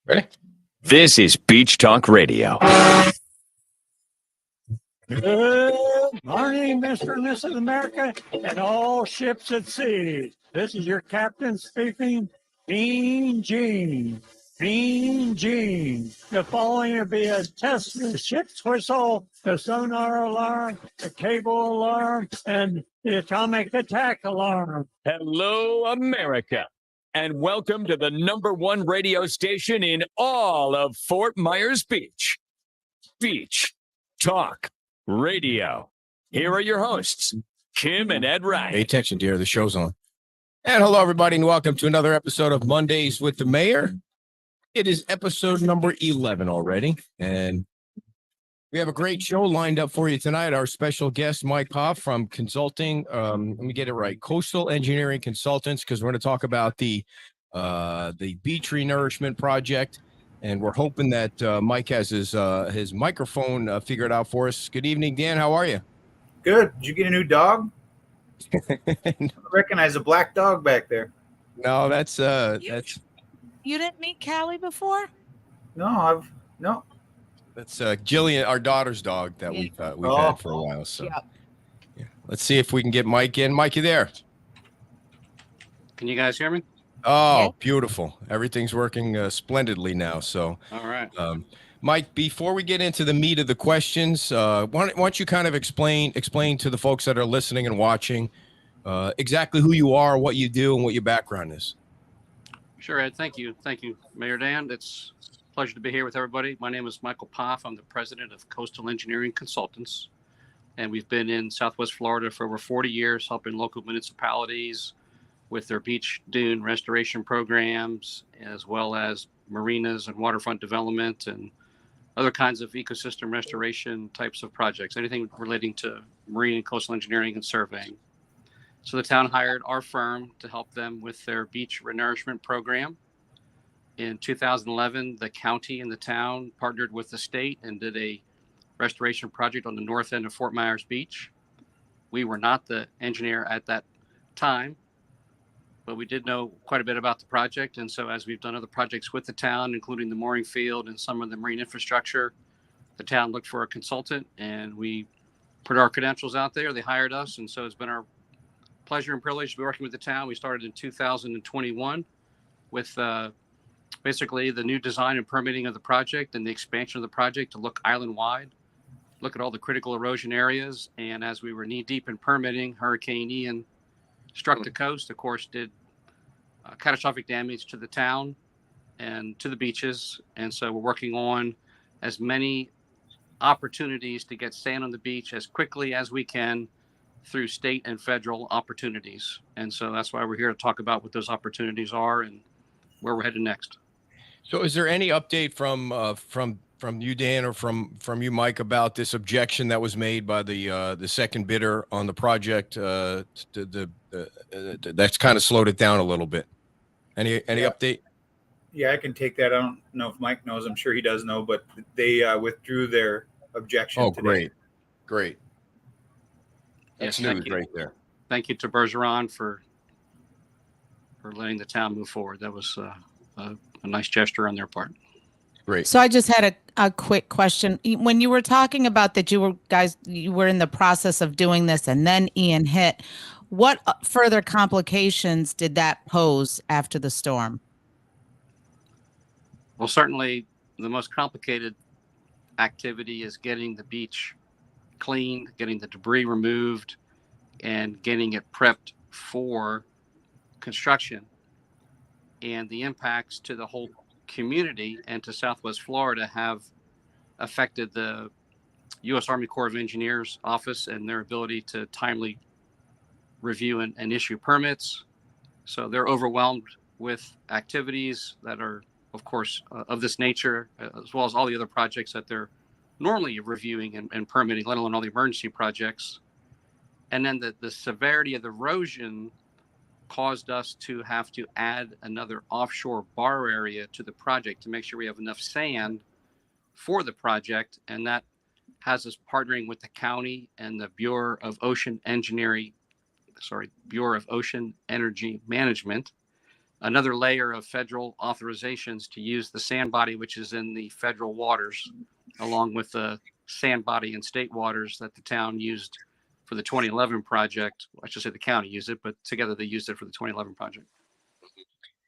Ready? This is Beach Talk Radio. Good morning, Mr. and Mrs. America, and all ships at sea. This is your captain speaking, Mean Gene. Mean Gene. The following will be a test of the ship's whistle, the sonar alarm, the cable alarm, and the atomic attack alarm. Hello, America, and welcome to the #1 radio station in all of Fort Myers Beach. Beach Talk Radio. Here are your hosts, Kim and Ed Wright. Pay attention, dear. The show's on. And hello, everybody, and welcome to another episode of Mondays with the Mayor. It is episode number 11 already, and we have a great show lined up for you tonight. Our special guest, Mike Hoff from Consulting. Let me get it right. Coastal Engineering Consultants, because we're going to talk about the beach renourishment project. And we're hoping that Mike has his microphone figured out for us. Good evening, Dan. How are you? Good. Did you get a new dog? I recognize a black dog back there. No, that's You didn't meet Callie before? No. That's Jillian, our daughter's dog that we've had for a while. So yeah. Let's see if we can get Mike in. Mike, you there? Can you guys hear me? Oh, beautiful. Everything's working splendidly now. So, all right. Mike, before we get into the meat of the questions, why don't you kind of explain to the folks that are listening and watching exactly who you are, what you do, and what your background is? Sure, Ed. Thank you, Mayor Dan. It's a pleasure to be here with everybody. My name is Michael Poff. I'm the president of Coastal Engineering Consultants, and we've been in Southwest Florida for over 40 years, helping local municipalities with their beach dune restoration programs, as well as marinas and waterfront development and other kinds of ecosystem restoration types of projects, anything relating to marine and coastal engineering and surveying. So the town hired our firm to help them with their beach renourishment program. In 2011, the county and the town partnered with the state and did a restoration project on the north end of Fort Myers Beach. We were not the engineer at that time, but we did know quite a bit about the project. And so as we've done other projects with the town, including the mooring field and some of the marine infrastructure, the town looked for a consultant and we put our credentials out there. They hired us. And so it's been our pleasure and privilege to be working with the town. We started in 2021 with basically the new design and permitting of the project and the expansion of the project to look island-wide, look at all the critical erosion areas. And as we were knee-deep in permitting, Hurricane Ian struck the coast, of course, did catastrophic damage to the town and to the beaches. And so we're working on as many opportunities to get sand on the beach as quickly as we can through state and federal opportunities. And so that's why we're here to talk about what those opportunities are and where we're headed next. So is there any update from you, Dan, or from you, Mike, about this objection that was made by the second bidder on the project? That's kind of slowed it down a little bit. Any update? Yeah, I can take that. I don't know if Mike knows. I'm sure he does know, but they withdrew their objection. Oh, today. Great. That's news right there. Thank you to Bergeron for letting the town move forward. That was a nice gesture on their part. Great. So I just had a quick question. When you were talking about that you were in the process of doing this and then Ian hit, what further complications did that pose after the storm? Well, certainly the most complicated activity is getting the beach cleaned, getting the debris removed, and getting it prepped for construction. And the impacts to the whole community and to Southwest Florida have affected the U.S. Army Corps of Engineers office and their ability to timely review and issue permits. So they're overwhelmed with activities that are, of course, of this nature, as well as all the other projects that they're normally reviewing and permitting, let alone all the emergency projects. And then the severity of the erosion caused us to have to add another offshore bar area to the project to make sure we have enough sand for the project. And that has us partnering with the county and the Bureau of Ocean Energy Management another layer of federal authorizations to use the sand body, which is in the federal waters, along with the sand body in state waters that the town used for the 2011 project. I should say the county used it, but together they used it for the 2011 project.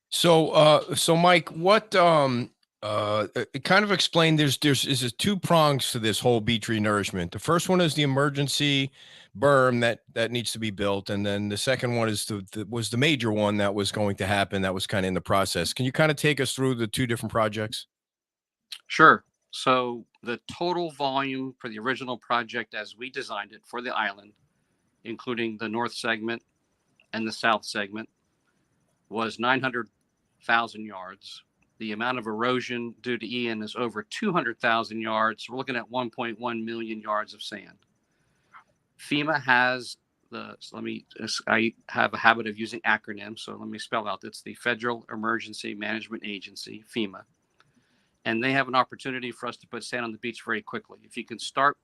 So Mike, what kind of explain there's two prongs to this whole beach renourishment. The first one is the emergency berm that needs to be built, and then the second one is was the major one that was going to happen, that was kind of in the process. Can you kind of take us through the two different projects? Sure. So the total volume for the original project as we designed it for the island, including the north segment and the south segment, was 900,000 yards. The amount of erosion due to Ian is over 200,000 yards. We're looking at 1.1 million yards of sand. FEMA has I have a habit of using acronyms, so let me spell out. It's the Federal Emergency Management Agency, FEMA. And they have an opportunity for us to put sand on the beach very quickly. If you can start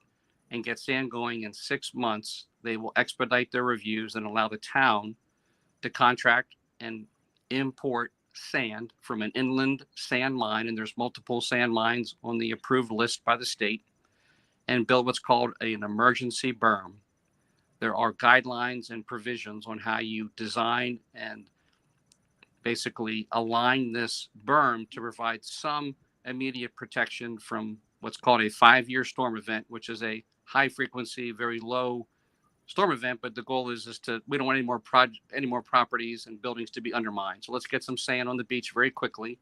and get sand going in 6 months, they will expedite their reviews and allow the town to contract and import sand from an inland sand mine, and there's multiple sand mines on the approved list by the state, and build what's called an emergency berm. There are guidelines and provisions on how you design and basically align this berm to provide some immediate protection from what's called a 5-year storm event, which is a high frequency, very low storm event. But the goal is to, we don't want any more properties and buildings to be undermined. So let's get some sand on the beach very quickly.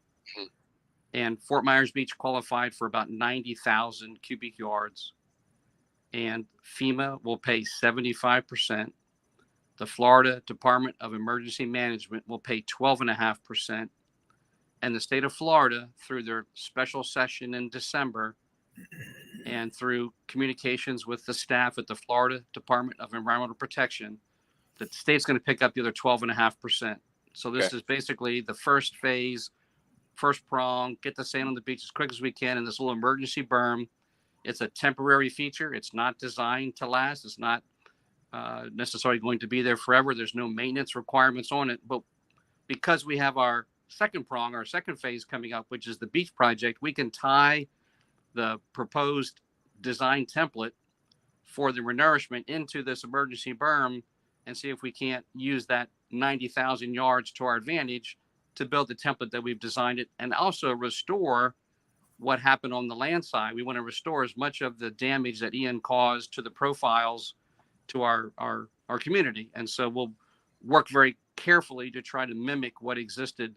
And Fort Myers Beach qualified for about 90,000 cubic yards. And FEMA will pay 75%. The Florida Department of Emergency Management will pay 12.5%. And the state of Florida, through their special session in December and through communications with the staff at the Florida Department of Environmental Protection, the state's going to pick up the other 12.5%. So this is basically the first phase, first prong, get the sand on the beach as quick as we can in this little emergency berm. It's a temporary feature. It's not designed to last. It's not necessarily going to be there forever. There's no maintenance requirements on it. But because we have our second prong, our second phase coming up, which is the beach project, we can tie the proposed design template for the renourishment into this emergency berm and see if we can't use that 90,000 yards to our advantage to build the template that we've designed it, and also restore what happened on the land side. We want to restore as much of the damage that Ian caused to the profiles to our community. And so we'll work very carefully to try to mimic what existed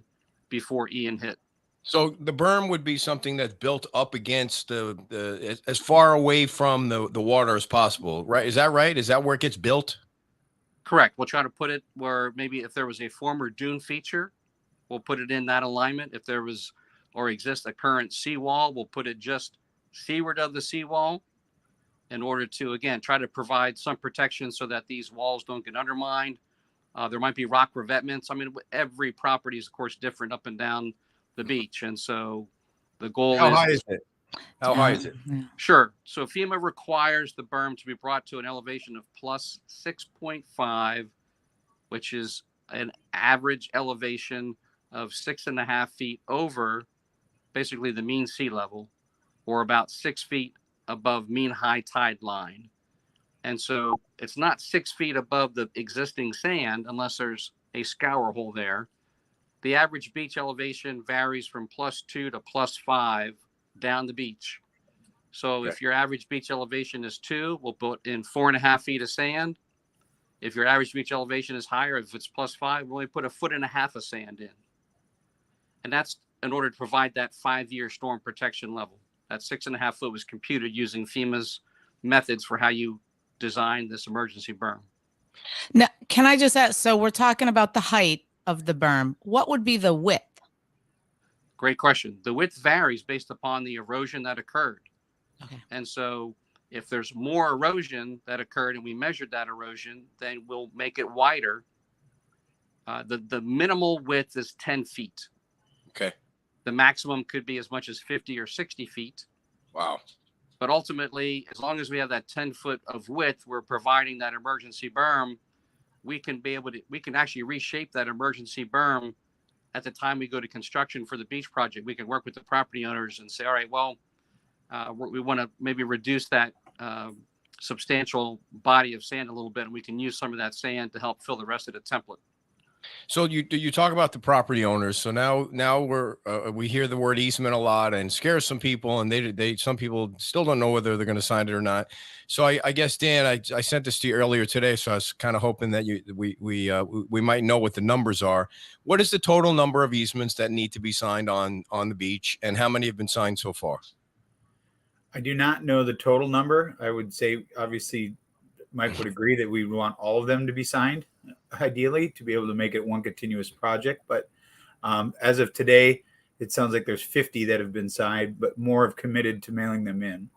before Ian hit. So the berm would be something that's built up against the as far away from the water as possible, right? Is that right? Is that where it gets built? Correct. We'll try to put it where maybe if there was a former dune feature, we'll put it in that alignment. If there was or exists a current seawall, we'll put it just seaward of the seawall in order to, again, try to provide some protection so that these walls don't get undermined. There might be rock revetments. I mean, every property is, of course, different up and down the beach. And so the goal is... How high is it? How high is it? Sure. So FEMA requires the berm to be brought to an elevation of plus 6.5, which is an average elevation of 6.5 feet over basically the mean sea level, or about 6 feet above mean high tide line. And so it's not 6 feet above the existing sand unless there's a scour hole there. The average beach elevation varies from +2 to +5 down the beach. So if your average beach elevation is 2, we'll put in 4.5 feet of sand. If your average beach elevation is higher, if it's +5, we'll only put 1.5 feet of sand in. And that's in order to provide that 5-year storm protection level. That 6.5 foot was computed using FEMA's methods for how you design this emergency berm. Now, can I just ask, so we're talking about the height of the berm. What would be the width? Great question. The width varies based upon the erosion that occurred. Okay. And so if there's more erosion that occurred and we measured that erosion, then we'll make it wider. The minimal width is 10 feet. Okay. The maximum could be as much as 50 or 60 feet. Wow. But ultimately, as long as we have that 10 foot of width, we're providing that emergency berm. We can actually reshape that emergency berm at the time we go to construction for the beach project, we can work with the property owners and say, all right, well, we want to maybe reduce that substantial body of sand a little bit, and we can use some of that sand to help fill the rest of the template. So you talk about the property owners. So now we hear the word easement a lot and scares some people, and they some people still don't know whether they're going to sign it or not. So I guess, Dan, I sent this to you earlier today, so I was kind of hoping that we might know what the numbers are. What is the total number of easements that need to be signed on the beach, and how many have been signed so far? I do not know the total number. I would say, obviously, Mike would agree that we want all of them to be signed, ideally, to be able to make it one continuous project. But as of today, it sounds like there's 50 that have been signed, but more have committed to mailing them in.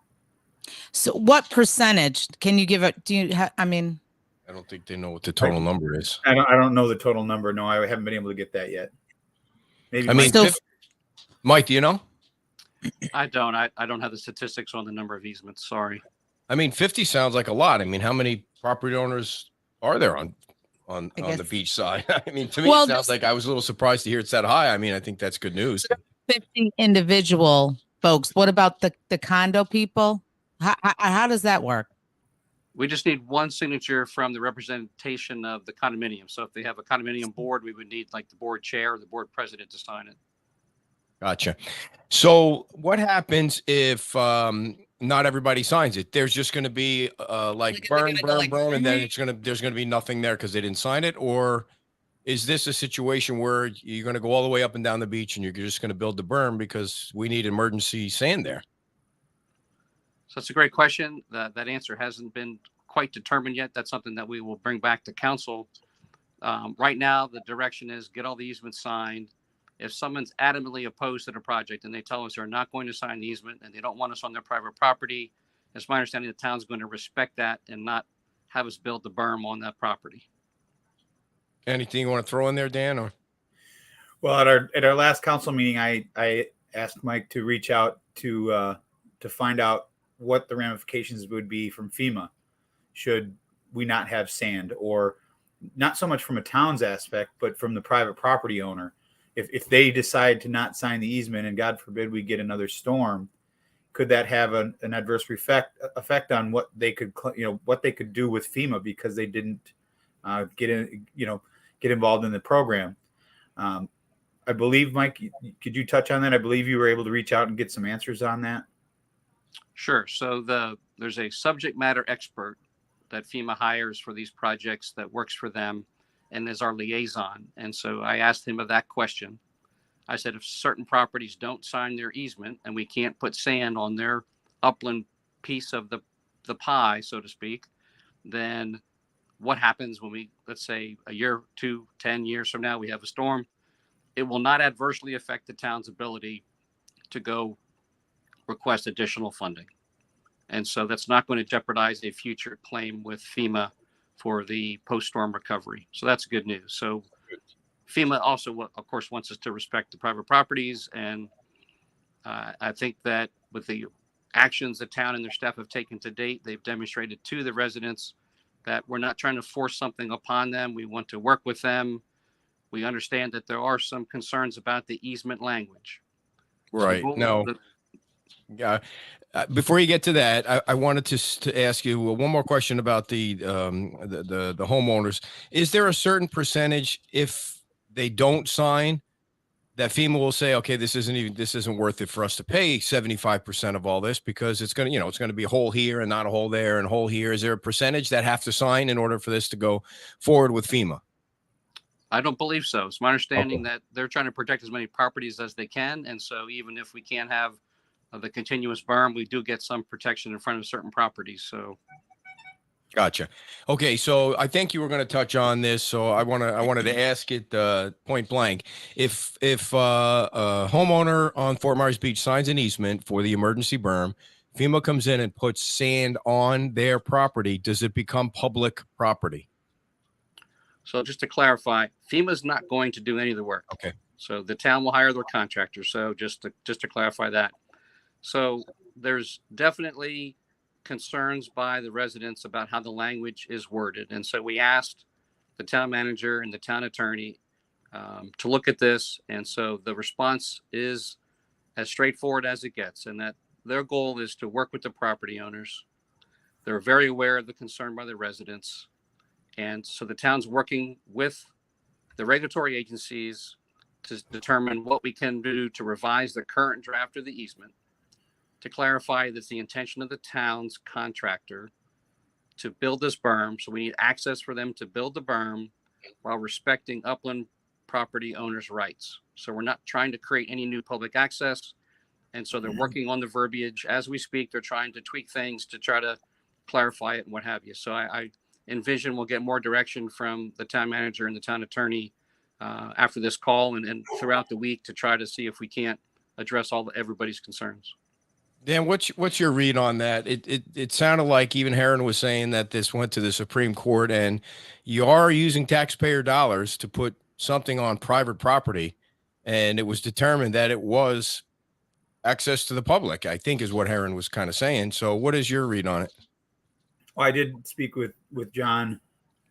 So what percentage can you give it? Do you have, I mean, I don't think they know what the total number is. I don't know the total number. No, I haven't been able to get that yet. Maybe I mean, Mike, do you know? I don't. I don't have the statistics on the number of easements. Sorry. I mean, 50 sounds like a lot. I mean, how many property owners are there on the beach side? I mean, to me, it sounds like I was a little surprised to hear it's that high. I mean, I think that's good news. 50 individual folks. What about the condo people? How does that work? We just need one signature from the representation of the condominium. So if they have a condominium board, we would need like the board chair or the board president to sign it. Gotcha. So what happens if not everybody signs it? There's just going to be like burn, and then there's going to be nothing there because they didn't sign it? Or is this a situation where you're going to go all the way up and down the beach and you're just going to build the berm because we need emergency sand there? So that's a great question. That answer hasn't been quite determined yet. That's something that we will bring back to council. Right now, the direction is get all the easements signed. If someone's adamantly opposed to the project and they tell us they're not going to sign the easement and they don't want us on their private property, it's my understanding the town's going to respect that and not have us build the berm on that property. Anything you want to throw in there, Dan? Or well, at our last council meeting, I asked Mike to reach out to find out what the ramifications would be from FEMA should we not have sand, or not so much from a town's aspect, but from the private property owner. If they decide to not sign the easement and God forbid we get another storm, could that have an adverse effect on what they could do with FEMA because they didn't get involved in the program? I believe, Mike, could you touch on that? I believe you were able to reach out and get some answers on that. Sure. So there's a subject matter expert that FEMA hires for these projects that works for them and is our liaison. And so I asked him of that question. I said, if certain properties don't sign their easement and we can't put sand on their upland piece of the pie, so to speak, then what happens when we, let's say a year, 2, 10 years from now, we have a storm? It will not adversely affect the town's ability to go request additional funding. And so that's not going to jeopardize a future claim with FEMA for the post-storm recovery. So that's good news. So FEMA also, of course, wants us to respect the private properties. And I think that with the actions the town and their staff have taken to date, they've demonstrated to the residents that we're not trying to force something upon them. We want to work with them. We understand that there are some concerns about the easement language. Right. So before you get to that, I wanted to ask you one more question about the homeowners. Is there a certain percentage if they don't sign that FEMA will say, okay, this isn't worth it for us to pay 75% of all this because it's going to be a hole here and not a hole there and a hole here? Is there a percentage that have to sign in order for this to go forward with FEMA? I don't believe so. It's my understanding that they're trying to protect as many properties as they can. And so even if we can't have the continuous berm, we do get some protection in front of certain properties. So, gotcha. Okay, so I think you were going to touch on this, so I wanted to ask it point blank. If a homeowner on Fort Myers Beach signs an easement for the emergency berm, FEMA comes in and puts sand on their property, does it become public property? So just to clarify, FEMA is not going to do any of the work. Okay. So the town will hire their contractors. So just to clarify that. So there's definitely concerns by the residents about how the language is worded. And so we asked the town manager and the town attorney, to look at this. And so the response is as straightforward as it gets, and that their goal is to work with the property owners. They're very aware of the concern by the residents. And so the town's working with the regulatory agencies to determine what we can do to revise the current draft of the easement, to clarify that it's the intention of the town's contractor to build this berm. So we need access for them to build the berm while respecting upland property owners' rights. So we're not trying to create any new public access. And so they're working on the verbiage as we speak. They're trying to tweak things to try to clarify it and what have you. So I envision we'll get more direction from the town manager and the town attorney after this call and throughout the week to try to see if we can't address everybody's concerns. Dan, what's your read on that? It sounded like even Heron was saying that this went to the Supreme Court, and you are using taxpayer dollars to put something on private property, and it was determined that it was access to the public, I think is what Heron was kind of saying. So what is your read on it? Well, I did speak with John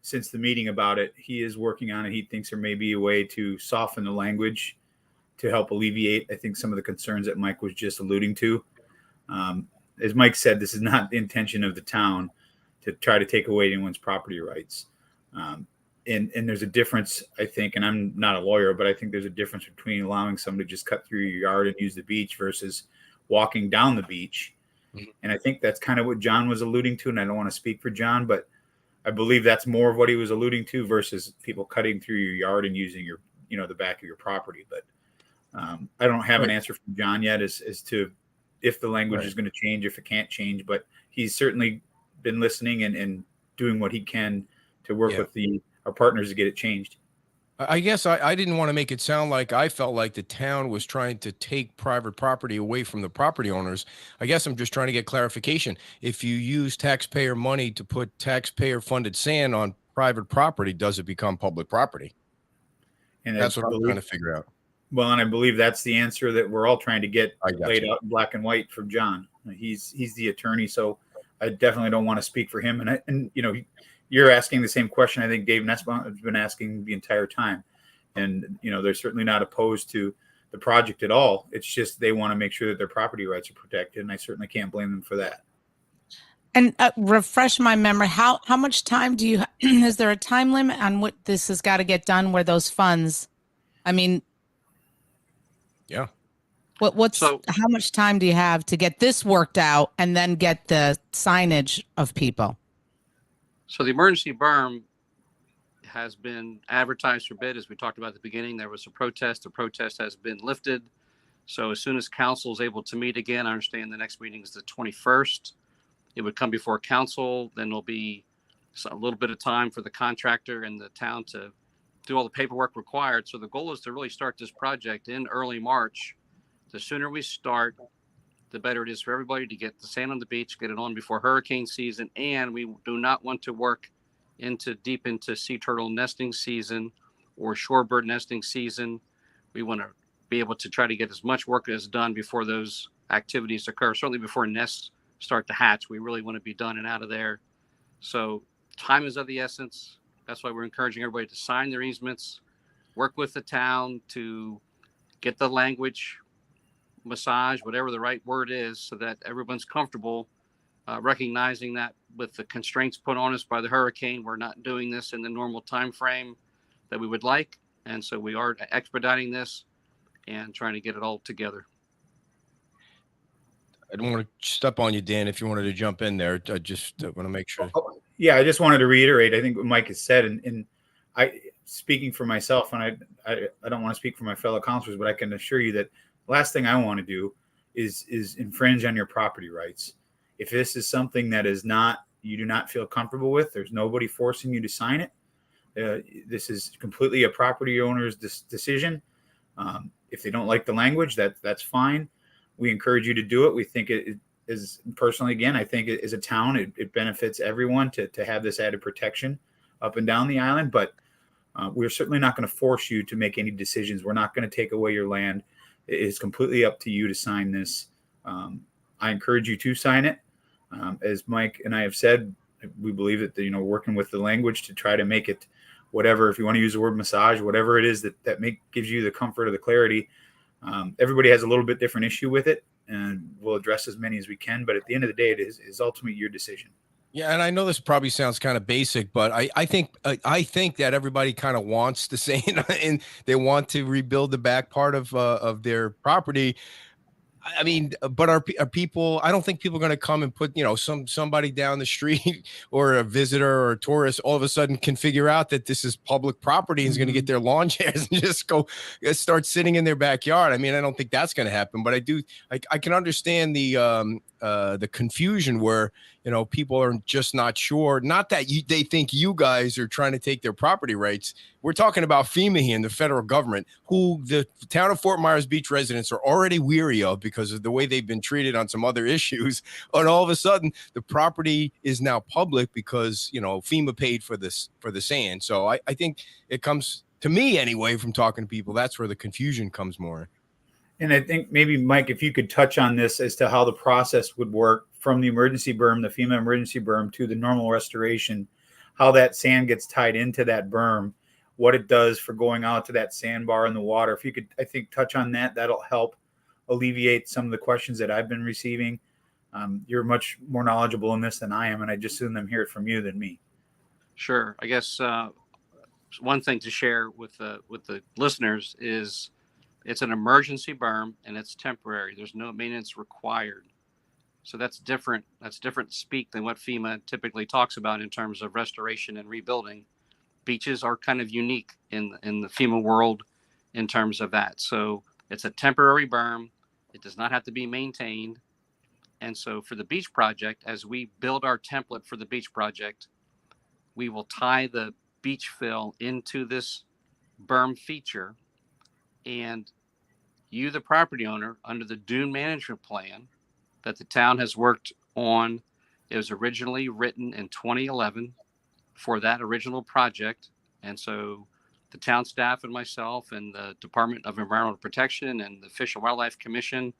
since the meeting about it. He is working on it. He thinks there may be a way to soften the language to help alleviate, I think, some of the concerns that Mike was just alluding to. As Mike said, this is not the intention of the town to try to take away anyone's property rights. And there's a difference, I think, and I'm not a lawyer, but I think there's a difference between allowing someone to just cut through your yard and use the beach versus walking down the beach. Mm-hmm. And I think that's kind of what John was alluding to. And I don't want to speak for John, but I believe that's more of what he was alluding to versus people cutting through your yard and using your, the back of your property. But I don't have an answer from John yet as to if the language is going to change, if it can't change, but he's certainly been listening and doing what he can to work with our partners to get it changed. I guess I didn't want to make it sound like I felt like the town was trying to take private property away from the property owners. I guess I'm just trying to get clarification. If you use taxpayer money to put taxpayer funded sand on private property, does it become public property? And that's what I'm trying to figure out. Well, and I believe that's the answer that we're all trying to get laid out in black and white from John. He's the attorney, so I definitely don't want to speak for him. And you're asking the same question I think Dave Nussbaum has been asking the entire time. And, they're certainly not opposed to the project at all. It's just they want to make sure that their property rights are protected, and I certainly can't blame them for that. And refresh my memory, how much time do you is there a time limit on what this has got to get done where those funds, yeah. How much time do you have to get this worked out and then get the signage of people? So the emergency berm has been advertised for bid. As we talked about at the beginning, there was a protest. The protest has been lifted. So as soon as council is able to meet again, I understand the next meeting is the 21st. It would come before council. Then there'll be a little bit of time for the contractor and the town to do all the paperwork required. So the goal is to really start this project in early March. The sooner we start, the better it is for everybody to get the sand on the beach, get it on before hurricane season. And we do not want to work deep into sea turtle nesting season or shorebird nesting season. We want to be able to try to get as much work as done before those activities occur, certainly before nests start to hatch. We really want to be done and out of there. So time is of the essence. That's why we're encouraging everybody to sign their easements, work with the town to get the language massage, whatever the right word is, so that everyone's comfortable recognizing that with the constraints put on us by the hurricane, we're not doing this in the normal time frame that we would like. And so we are expediting this and trying to get it all together. I don't want to step on you, Dan, if you wanted to jump in there. I just want to make sure. Yeah, I just wanted to reiterate, I think what Mike has said, and I, speaking for myself, and I don't want to speak for my fellow counselors, but I can assure you that the last thing I want to do is infringe on your property rights. If this is something that you do not feel comfortable with, there's nobody forcing you to sign it. This is completely a property owner's decision. If they don't like the language, that's fine. We encourage you to do it. We think it is, personally, again, I think as a town, it benefits everyone to have this added protection up and down the island. But we're certainly not going to force you to make any decisions. We're not going to take away your land. It is completely up to you to sign this. I encourage you to sign it. As Mike and I have said, we believe that working with the language to try to make it whatever, if you want to use the word massage, whatever it is that gives you the comfort or the clarity. Everybody has a little bit different issue with it, and we'll address as many as we can. But at the end of the day, it is ultimately your decision. Yeah, and I know this probably sounds kind of basic, but I think that everybody kind of wants the same, and they want to rebuild the back part of their property. I mean, but are people? I don't think people are going to come and put, somebody down the street or a visitor or a tourist all of a sudden can figure out that this is public property and is going to get their lawn chairs and just go start sitting in their backyard. I mean, I don't think that's going to happen, but I can understand the confusion where, people are just not sure. Not that they think you guys are trying to take their property rights. We're talking about FEMA here and the federal government, who the town of Fort Myers Beach residents are already weary of because of the way they've been treated on some other issues. And all of a sudden, the property is now public because, FEMA paid for the sand. So I think it comes, to me anyway, from talking to people, that's where the confusion comes more. And I think maybe, Mike, if you could touch on this as to how the process would work from the emergency berm, the FEMA emergency berm, to the normal restoration, how that sand gets tied into that berm, what it does for going out to that sandbar in the water. If you could, I think, touch on that, that'll help alleviate some of the questions that I've been receiving. You're much more knowledgeable in this than I am, and I just assume them hear it from you than me. Sure. I guess one thing to share with the listeners is it's an emergency berm and it's temporary. There's no maintenance required. So that's different. That's different speak than what FEMA typically talks about in terms of restoration and rebuilding. Beaches are kind of unique in the FEMA world in terms of that. So it's a temporary berm. It does not have to be maintained. And so for the beach project, as we build our template for the beach project, we will tie the beach fill into this berm feature, and you, the property owner, under the Dune management plan that the town has worked on, it was originally written in 2011 for that original project. And so the town staff and myself and the Department of Environmental Protection and the Fish and Wildlife Commission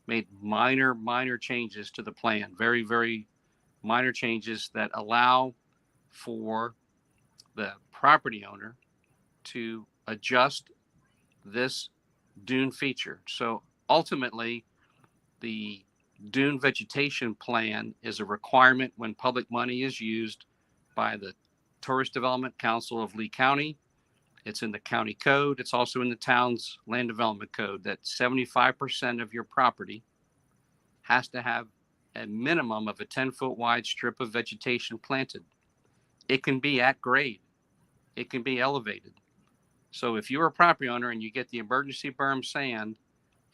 made minor changes to the plan, very, very minor changes that allow for the property owner to adjust this dune feature. So ultimately, the dune vegetation plan is a requirement when public money is used by the Tourist Development Council of Lee County. It's in the county code. It's also in the town's land development code that 75% of your property has to have a minimum of a 10-foot wide strip of vegetation planted. It can be at grade. It can be elevated. So if you're a property owner and you get the emergency berm sand,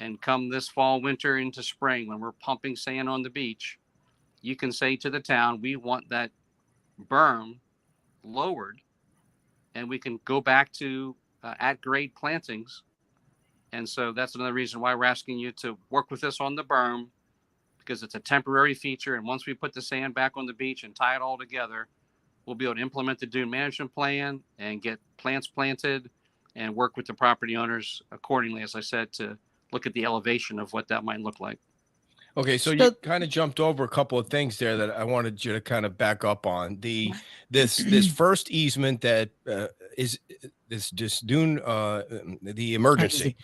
and come this fall, winter into spring, when we're pumping sand on the beach, you can say to the town, we want that berm lowered, and we can go back to at grade plantings. And so that's another reason why we're asking you to work with us on the berm, because it's a temporary feature. And once we put the sand back on the beach and tie it all together, we'll be able to implement the dune management plan and get plants planted and work with the property owners accordingly, as I said, to look at the elevation of what that might look like. Okay, so you kind of jumped over a couple of things there that I wanted you to kind of back up on. This first easement that is this dune, the emergency.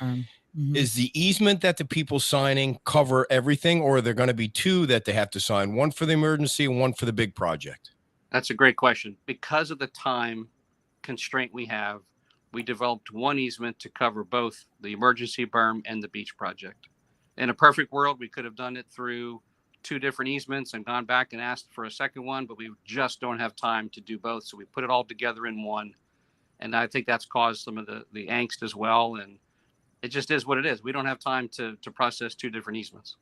Is the easement that the people signing cover everything, or are there going to be two that they have to sign, one for the emergency and one for the big project? That's a great question. Because of the time constraint we have, we developed one easement to cover both the emergency berm and the beach project. In a perfect world, we could have done it through two different easements and gone back and asked for a second one, but we just don't have time to do both. So we put it all together in one. And I think that's caused some of the angst as well. And it just is what it is. We don't have time to process two different easements.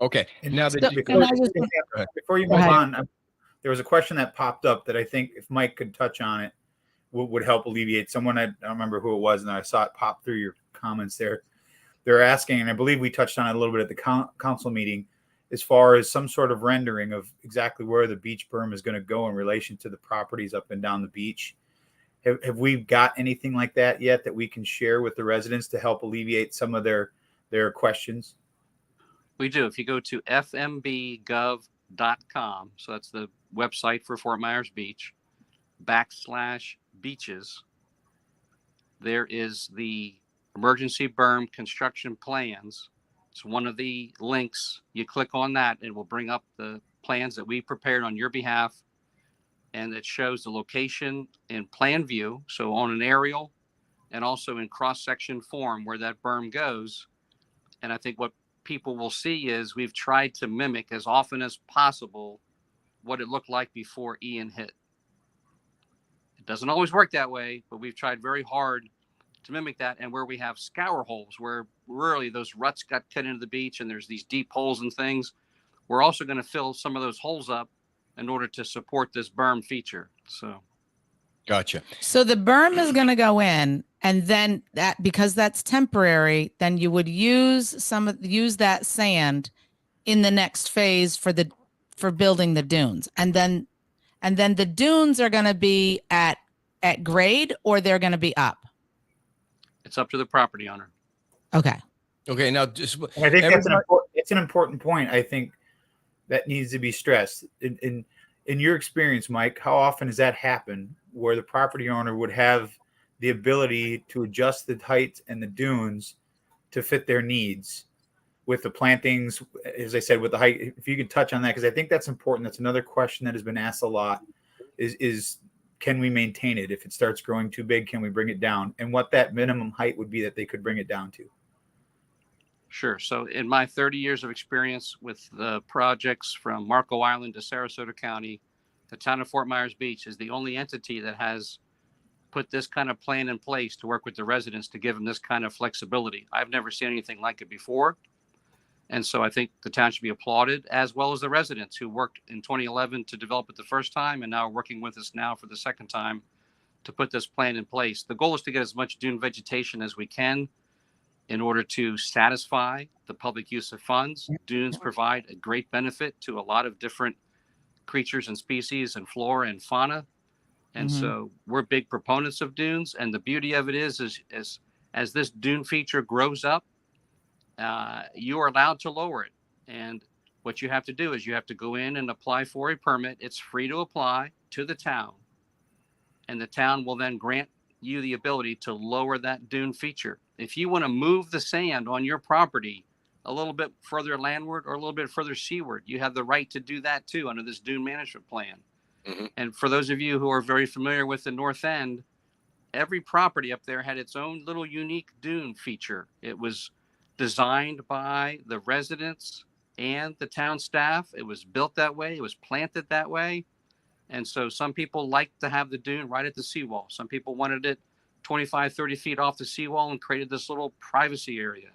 Okay. Now that before you move on, there was a question that popped up that I think if Mike could touch on it would help alleviate. Someone, I don't remember who it was, and I saw it pop through your comments there. They're asking, and I believe we touched on it a little bit at the council meeting, as far as some sort of rendering of exactly where the beach berm is going to go in relation to the properties up and down the beach. Have we got anything like that yet that we can share with the residents to help alleviate some of their questions? We do. If you go to fmbgov.com, so that's the website for Fort Myers Beach, beaches, there is the emergency berm construction plans. It's one of the links. You click on that, and it will bring up the plans that we prepared on your behalf. And it shows the location in plan view, so on an aerial, and also in cross-section form where that berm goes. And I think what people will see is we've tried to mimic as often as possible what it looked like before Ian hit. It doesn't always work that way, but we've tried very hard to mimic that. And where we have scour holes, where really those ruts got cut into the beach and there's these deep holes and things, we're also going to fill some of those holes up in order to support this berm feature. So, Gotcha. So the berm is going to go in, and then that, because that's temporary, then you would use that sand in the next phase for building the dunes, and then the dunes are going to be at grade, or they're going to be up. it's up to the property owner. Okay. Okay. Now, just And I think it's an important point. I think that needs to be stressed. In your experience, Mike, how often does that happen where the property owner would have the ability to adjust the height and the dunes to fit their needs with the plantings, as I said, with the height? If you could touch on that, because I think that's important. That's another question that has been asked a lot is can we maintain it? If it starts growing too big, can we bring it down? And what that minimum height would be that they could bring it down to. Sure. So in my 30 years of experience with the projects from Marco Island to Sarasota County, the town of Fort Myers Beach is the only entity that has put this kind of plan in place to work with the residents to give them this kind of flexibility. I've never seen anything like it before. And so I think the town should be applauded, as well as the residents who worked in 2011 to develop it the first time and now are working with us now for the second time to put this plan in place. The goal is to get as much dune vegetation as we can in order to satisfy the public use of funds. Dunes provide a great benefit to a lot of different creatures and species and flora and fauna. And so we're big proponents of dunes. And the beauty of it is as this dune feature grows up, you are allowed to lower it. And what you have to do is you have to go in and apply for a permit. It's free to apply to the town. And the town will then grant you the ability to lower that dune feature. If you want to move the sand on your property a little bit further landward or a little bit further seaward, you have the right to do that too under this dune management plan. And for those of you who are very familiar with the North End, every property up there had its own little unique dune feature. It was designed by the residents and the town staff. It was built that way. It was planted that way. And so some people liked to have the dune right at the seawall. Some people wanted it 25, 30 feet off the seawall and created this little privacy area.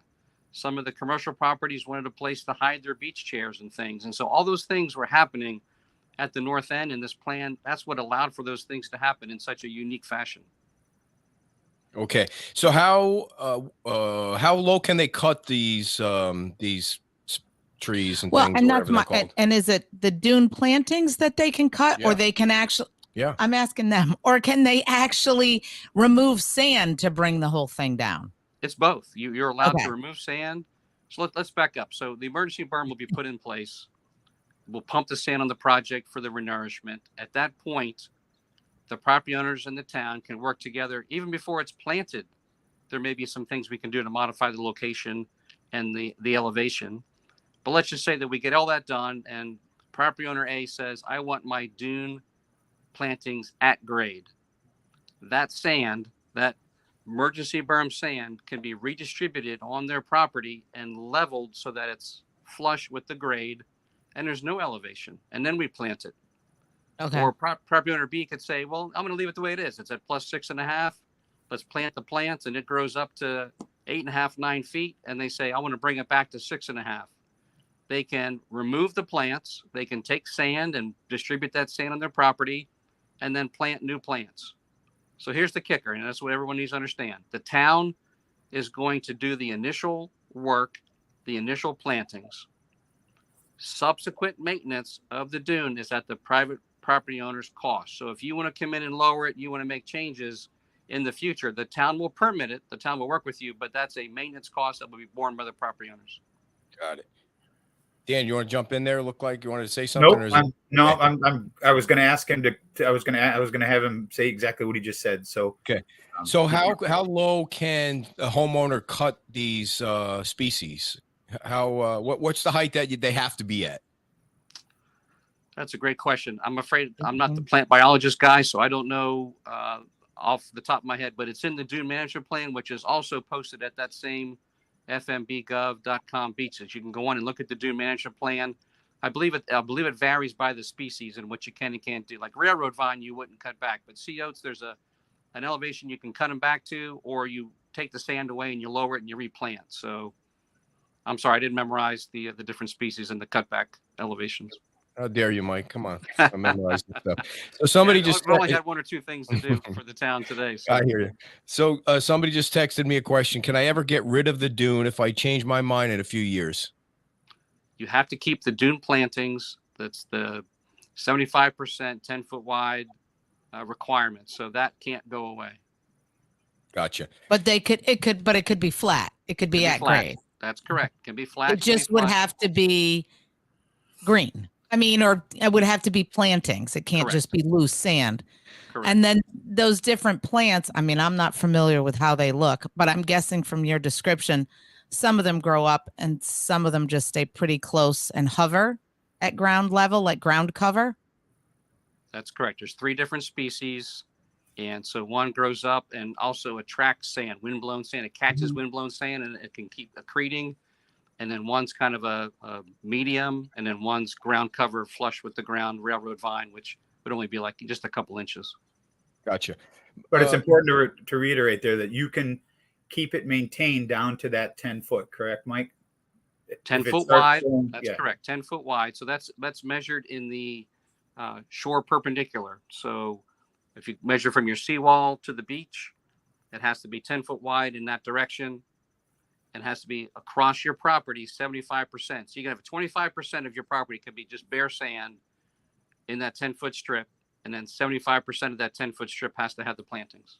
Some of the commercial properties wanted a place to hide their beach chairs and things. And so all those things were happening at the North End in this plan. That's what allowed for those things to happen in such a unique fashion. Okay. So how low can they cut these trees and Well, things? and that's and is it the dune plantings that they can cut, or they can actually? Yeah. I'm asking them, or can they actually remove sand to bring the whole thing down? It's both. You're allowed to remove sand. So let's back up. So the emergency berm will be put in place. We'll pump the sand on the project for the renourishment. At that point, the property owners in the town can work together. Even before it's planted, there may be some things we can do to modify the location and the elevation. But let's just say that we get all that done and property owner A says, I want my dune plantings at grade. That sand, that emergency berm sand, can be redistributed on their property and leveled so that it's flush with the grade and there's no elevation. And then we plant it. Okay. Or property owner B could say, well, I'm going to leave it the way it is. It's at plus 6.5. Let's plant the plants and it grows up to 8.5, 9 feet. And they say, I want to bring it back to 6.5. They can remove the plants. They can take sand and distribute that sand on their property and then plant new plants. So here's the kicker, and that's what everyone needs to understand. The town is going to do the initial work, the initial plantings. Subsequent maintenance of the dune is at the private property owner's cost. So if you want to come in and lower it, you want to make changes in the future, the town will permit it, the town will work with you, but that's a maintenance cost that will be borne by the property owners. Got it. Dan, you want to jump in there? Look like you wanted to say something? Nope. Or is it... I was going to ask him I was going to have him say exactly what he just said. So, okay. So how low can a homeowner cut these species? What's the height that they have to be at? That's a great question. I'm afraid I'm not the plant biologist guy, so I don't know off the top of my head, but it's in the Dune Management Plan, which is also posted at that same fmbgov.com beaches. You can go on and look at the Dune Management Plan. I believe it varies by the species and what you can and can't do. Like railroad vine, you wouldn't cut back, but sea oats, there's an elevation you can cut them back to, or you take the sand away and you lower it and you replant. So I'm sorry, I didn't memorize the different species and the cutback elevations. How dare you, Mike? Come on. I memorized this stuff. So somebody just only had one or two things to do for the town today. So. I hear you. So somebody just texted me a question. Can I ever get rid of the dune if I change my mind in a few years? You have to keep the dune plantings. That's the 75%, 10-foot wide requirement. So that can't go away. Gotcha. But it could be flat. It could be at grade. That's correct. It can be flat. It just would have to be green. I mean, or it would have to be plantings. It can't just be loose sand. Correct. And then those different plants, I mean, I'm not familiar with how they look, but I'm guessing from your description, some of them grow up and some of them just stay pretty close and hover at ground level, like ground cover. That's correct. There's 3 different species. And so one grows up and also attracts sand, windblown sand. It catches windblown sand and it can keep accreting. And then one's kind of a medium, and then one's ground cover flush with the ground, railroad vine, which would only be like just a couple inches. Gotcha. But it's important to reiterate there that you can keep it maintained down to that 10-foot, correct, Mike? 10 foot wide. That's correct. 10 foot wide. So that's measured in the shore perpendicular. So if you measure from your seawall to the beach, it has to be 10 foot wide in that direction. And has to be across your property 75%. So you can have 25% of your property could be just bare sand in that 10-foot strip, and then 75% of that 10-foot strip has to have the plantings.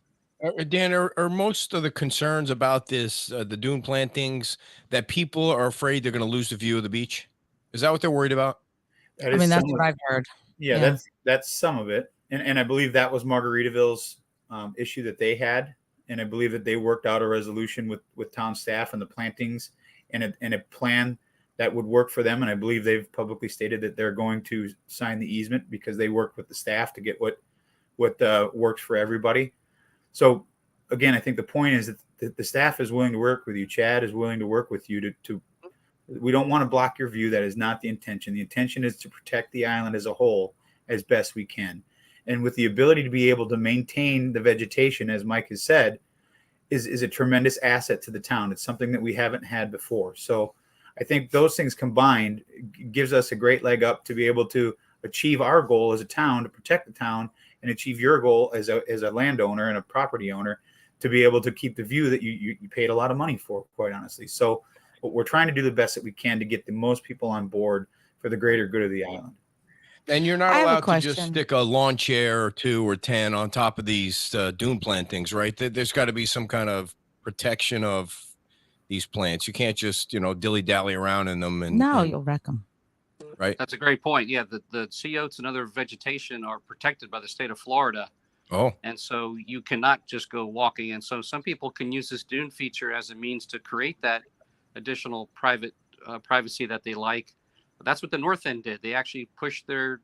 Dan, are most of the concerns about this, the dune plantings, that people are afraid they're going to lose the view of the beach? Is that what they're worried about? I mean, that's what I've heard. Yeah, that's some of it. And I believe that was Margaritaville's issue that they had. And I believe that they worked out a resolution with town staff and the plantings and a plan that would work for them. And I believe they've publicly stated that they're going to sign the easement because they worked with the staff to get what works for everybody. So again, I think the point is that the staff is willing to work with you. Chad is willing to work with you to we don't want to block your view. That is not the intention. The intention is to protect the island as a whole as best we can. And with the ability to be able to maintain the vegetation, as Mike has said, is a tremendous asset to the town. It's something that we haven't had before. So I think those things combined gives us a great leg up to be able to achieve our goal as a town, to protect the town, and achieve your goal as a landowner and a property owner to be able to keep the view that you paid a lot of money for, quite honestly. So we're trying to do the best that we can to get the most people on board for the greater good of the island. And you're not allowed to just stick a lawn chair or 2 or 10 on top of these dune plantings, right? There's got to be some kind of protection of these plants. You can't just, dilly-dally around in them. You'll wreck them. Right? That's a great point. Yeah, the sea oats and other vegetation are protected by the state of Florida. Oh. And so you cannot just go walking. And so some people can use this dune feature as a means to create that additional privacy that they like. That's what the North End did. They actually pushed their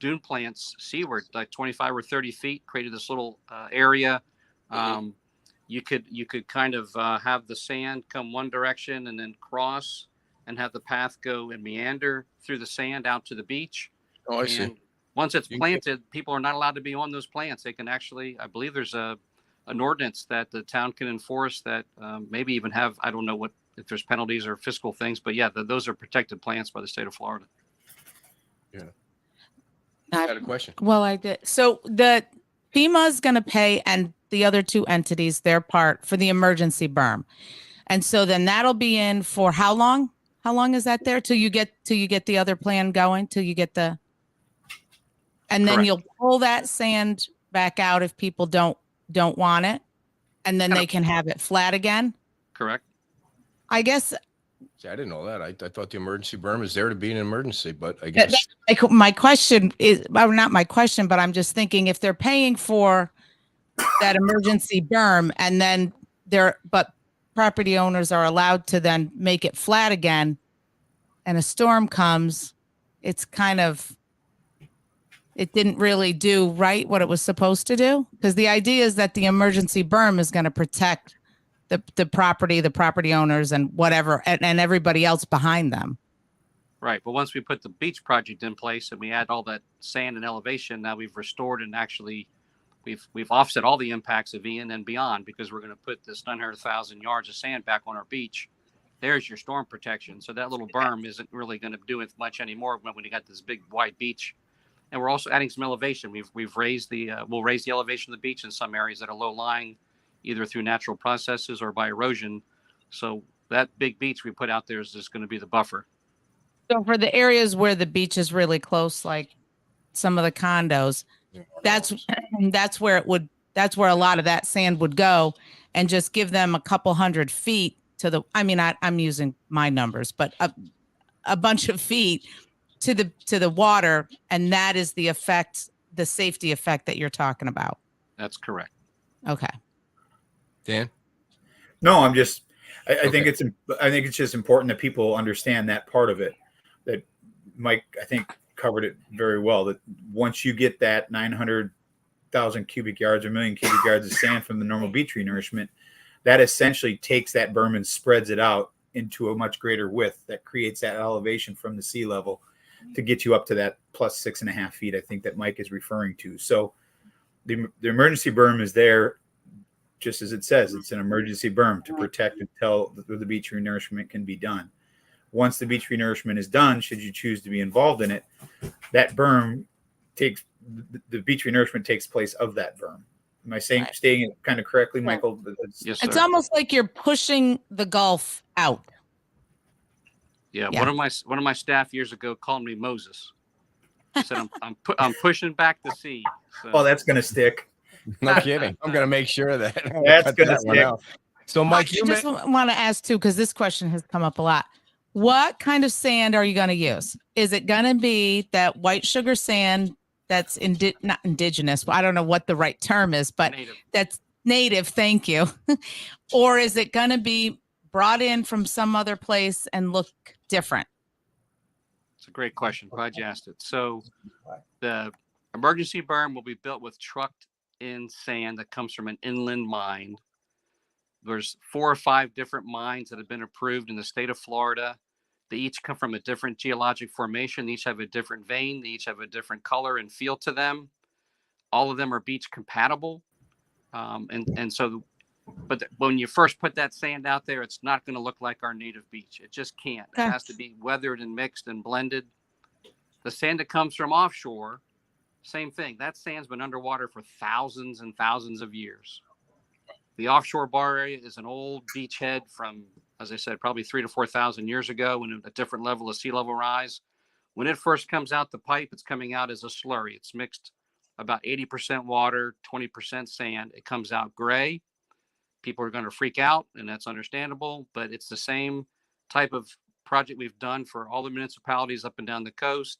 dune plants seaward, like 25 or 30 feet, created this little area. You could kind of have the sand come one direction and then cross and have the path go and meander through the sand out to the beach. Oh, I see. Once it's planted, people are not allowed to be on those plants. They can actually, I believe there's an ordinance that the town can enforce that maybe even have, I don't know if there's penalties or fiscal things, but yeah, those are protected plants by the state of Florida. Yeah. I had a question. Well, I did. So the FEMA is going to pay, and the other 2 entities, their part for the emergency berm. And so then that'll be in for how long? How long is that there till you get the other plan going, till you get and then Correct. You'll pull that sand back out if people don't want it, and then they can have it flat again. Correct. I guess See, I didn't know that. I thought the emergency berm is there to be an emergency, but I That- guess my question is, well, not my question, but I'm just thinking if they're paying for that emergency berm and then but property owners are allowed to then make it flat again and a storm comes, it's kind of, it didn't really do right what it was supposed to do. Because the idea is that the emergency berm is going to protect the property owners and whatever, and everybody else behind them. Right. But once we put the beach project in place and we add all that sand and elevation, now we've restored and actually we've offset all the impacts of Ian and beyond, because we're going to put this 900,000 yards of sand back on our beach. There's your storm protection. So that little berm isn't really going to do it much anymore when you got this big wide beach. And we're also adding some elevation. We've raised we'll raise the elevation of the beach in some areas that are low lying, either through natural processes or by erosion. So that big beach we put out there is just going to be the buffer. So for the areas where the beach is really close, like some of the condos, that's where a lot of that sand would go, and just give them a couple 100 feet to the, I mean, I'm using my numbers, but a bunch of feet to the water, and that is the safety effect that you're talking about. That's correct. Okay. Dan. No, I think Okay. I think it's just important that people understand that part of it. That Mike, I think, covered it very well. That once you get that 900,000 cubic yards or million cubic yards of sand from the normal beach renourishment, that essentially takes that berm and spreads it out into a much greater width that creates that elevation from the sea level to get you up to that plus 6.5 feet, I think, that Mike is referring to. So the emergency berm is there, just as it says, it's an emergency berm to protect until the beach renourishment can be done. Once the beach renourishment is done, should you choose to be involved in it, that berm takes, the beach renourishment takes place of that berm. Am I saying, Right. stating it kind of correctly, Michael? Yes, sir. It's almost like you're pushing the Gulf out. Yeah. Yeah. One of my staff years ago called me Moses. He said, I'm pushing back the sea. So, Oh, that's going to stick. No kidding. I'm going to make sure of that. I'm gonna That's cut gonna that one stick. out. So, Mike, I you just want to ask too, because this question has come up a lot. What kind of sand are you going to use? Is it going to be that white sugar sand that's not indigenous, but I don't know what the right term is, but native. that's native? Thank you. Or is it going to be brought in from some other place and look different? It's a great question. Glad you asked it. So the emergency berm will be built with trucked in sand that comes from an inland mine. There's 4 or 5 different mines that have been approved in the state of Florida. They each come from a different geologic formation. They each have a different vein. They each have a different color and feel to them. All of them are beach compatible. But when you first put that sand out there, it's not going to look like our native beach. It just can't. It has to be weathered and mixed and blended. The sand that comes from offshore, same thing. That sand's been underwater for thousands and thousands of years. The offshore bar area is an old beachhead from, as I said, probably 3,000 to 4,000 years ago, when a different level of sea level rise. When it first comes out the pipe, it's coming out as a slurry. It's mixed about 80% water, 20% sand. It comes out gray. People are going to freak out, and that's understandable, but it's the same type of project we've done for all the municipalities up and down the coast.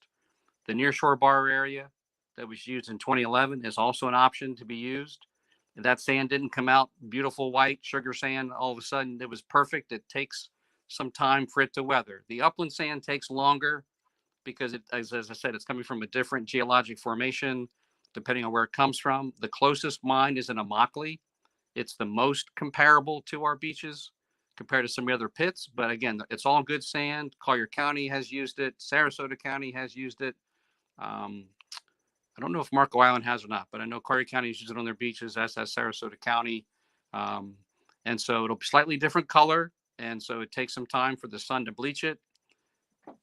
The nearshore bar area that was used in 2011 is also an option to be used. And that sand didn't come out beautiful white sugar sand all of a sudden. It was perfect. It takes some time for it to weather. The upland sand takes longer because, as I said, it's coming from a different geologic formation, depending on where it comes from. The closest mine is in Immokalee. It's the most comparable to our beaches compared to some other pits. But again, it's all good sand. Collier County has used it. Sarasota County has used it. I don't know if Marco Island has or not, but I know Collier County uses it on their beaches, as has Sarasota County. And so it'll be slightly different color. And so it takes some time for the sun to bleach it.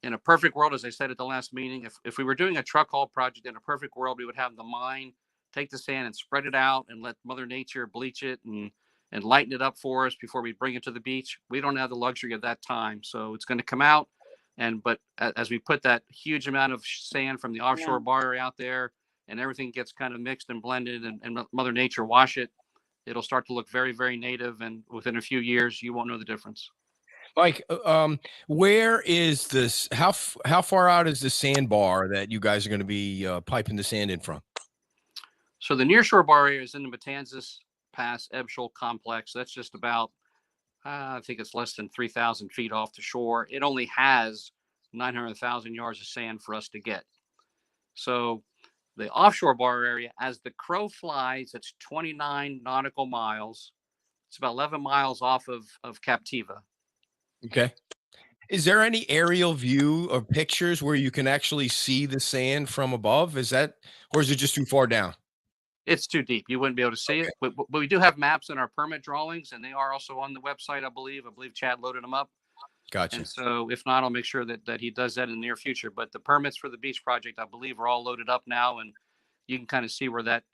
In a perfect world, as I said at the last meeting, if we were doing a truck haul project, in a perfect world, we would have the mine take the sand and spread it out and let Mother Nature bleach it and lighten it up for us before we bring it to the beach. We don't have the luxury of that time. So it's going to come out. But as we put that huge amount of sand from the offshore bar area out there, and everything gets kind of mixed and blended, and Mother Nature wash it, it'll start to look very, very native. And within a few years, you won't know the difference. Mike, where is this? How far out is the sandbar that you guys are going to be piping the sand in from? So the nearshore bar area is in the Matanzas Pass Ebschel complex. That's just about, I think it's less than 3,000 feet off the shore. It only has 900,000 yards of sand for us to get. So the offshore bar area, as the crow flies, it's 29 nautical miles. It's about 11 miles off of Captiva. Okay. Is there any aerial view or pictures where you can actually see the sand from above? Is that, or is it just too far down? It's too deep. You wouldn't be able to see it. But we do have maps in our permit drawings, and they are also on the website, I believe. I believe Chad loaded them up. Gotcha. And so if not, I'll make sure that he does that in the near future. But the permits for the beach project, I believe, are all loaded up now, and you can kind of see where that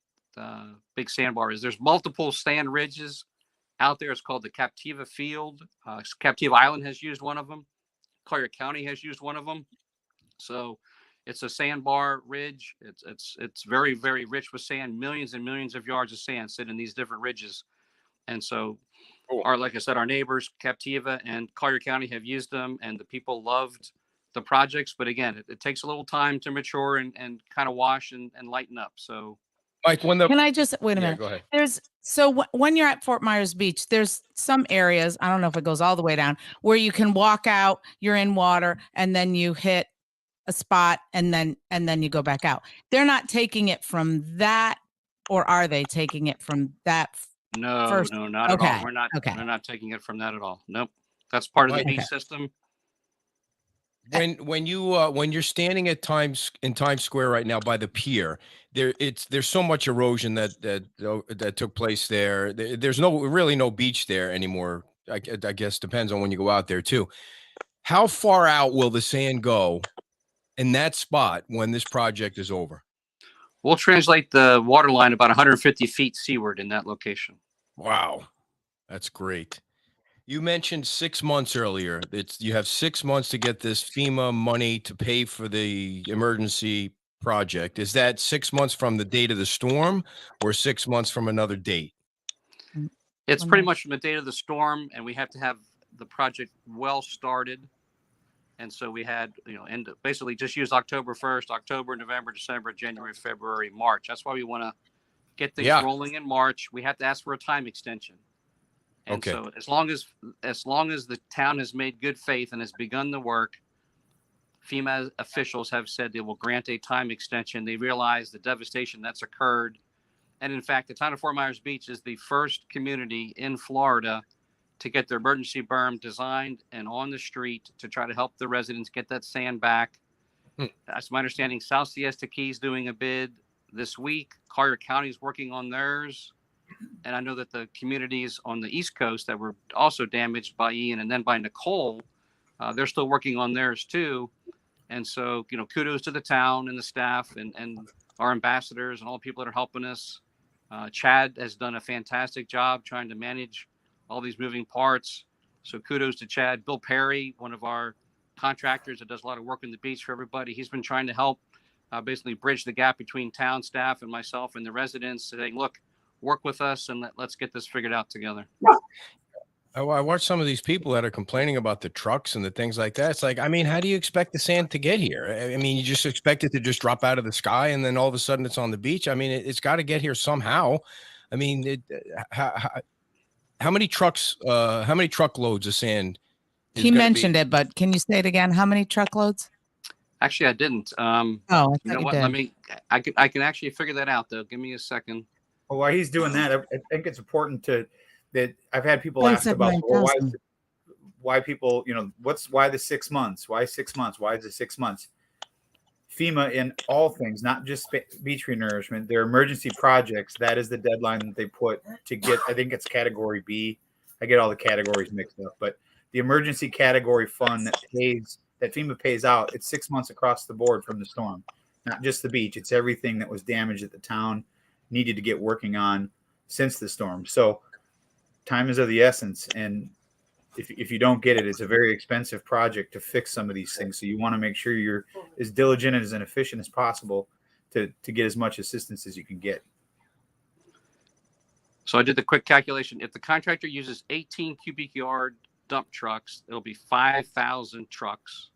big sandbar is. There's multiple sand ridges out there. It's called the Captiva Field. Captiva Island has used one of them. Collier County has used one of them. So it's a sandbar ridge. It's very, very rich with sand. Millions and millions of yards of sand sit in these different ridges. And so like I said, our neighbors, Captiva and Collier County, have used them, and the people loved the projects. But again, it takes a little time to mature and kind of wash and lighten up. So, Mike, can I just wait a minute? Go ahead. When you're at Fort Myers Beach, there's some areas, I don't know if it goes all the way down, where you can walk out, you're in water, and then you hit a spot, and then you go back out. They're not taking it from that, or are they taking it from that? No, first? not at all. We're not. We're not taking it from that at all. Nope. That's part of the beach system. When you're standing at Times Square right now by the pier, there's so much erosion that took place there. There's really no beach there anymore. I guess depends on when you go out there too. How far out will the sand go in that spot when this project is over? We'll translate the water line about 150 feet seaward in that location. Wow, that's great. You mentioned 6 months earlier. You have 6 months to get this FEMA money to pay for the emergency project. Is that 6 months from the date of the storm, or 6 months from another date? It's pretty much from the date of the storm, and we have to have the project well started. And so we had, and basically just use October 1st, October, November, December, January, February, March. That's why we want to get things rolling in March. We have to ask for a time extension. And so as long as the town has made good faith and has begun the work, FEMA officials have said they will grant a time extension. They realize the devastation that's occurred. And in fact, the town of Fort Myers Beach is the first community in Florida to get their emergency berm designed and on the street to try to help the residents get that sand back. That's my understanding. South Siesta Key is doing a bid this week. Collier County is working on theirs. And I know that the communities on the East Coast that were also damaged by Ian and then by Nicole, they're still working on theirs too. And so, kudos to the town and the staff and our ambassadors and all the people that are helping us. Chad has done a fantastic job trying to manage all these moving parts. So kudos to Chad. Bill Perry, one of our contractors that does a lot of work on the beach for everybody. He's been trying to help basically bridge the gap between town staff and myself and the residents, saying, look, work with us and let's get this figured out together. I watch some of these people that are complaining about the trucks and the things like that. It's like, how do you expect the sand to get here? You just expect it to just drop out of the sky and then all of a sudden it's on the beach. It's got to get here somehow. How many trucks? How many truckloads of sand? He mentioned it, but can you say it again? How many truckloads? Actually, I didn't. I thought you know what? Did. I can actually figure that out though. Give me a second. Well, while he's doing that, I think it's important that I've had people ask about why people, why the 6 months? Why 6 months? Why is it 6 months? FEMA in all things, not just beach renourishment, their emergency projects, that is the deadline that they put to get, I think it's category B. I get all the categories mixed up, but the emergency category fund that FEMA pays out, it's 6 months across the board from the storm, not just the beach. It's everything that was damaged that the town needed to get working on since the storm. So time is of the essence. And if you don't get it, it's a very expensive project to fix some of these things. So you want to make sure you're as diligent and as efficient as possible to get as much assistance as you can get. So I did the quick calculation. If the contractor uses 18 cubic yard dump trucks. It'll be 5,000 trucks.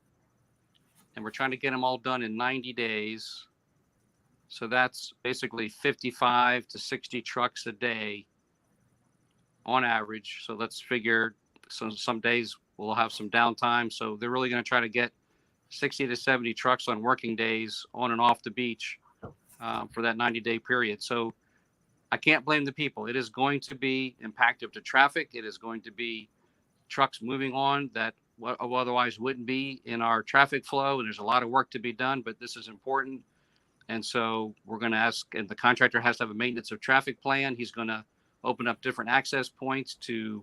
And we're trying to get them all done in 90 days. So that's basically 55 to 60 trucks a day on average. So let's figure some days we'll have some downtime. So they're really going to try to get 60 to 70 trucks on working days on and off the beach for that 90-day period. So I can't blame the people. It is going to be impactful to traffic. It is going to be trucks moving on that otherwise wouldn't be in our traffic flow. And there's a lot of work to be done, but this is important. And so we're going to ask, and the contractor has to have a maintenance of traffic plan. He's going to open up different access points to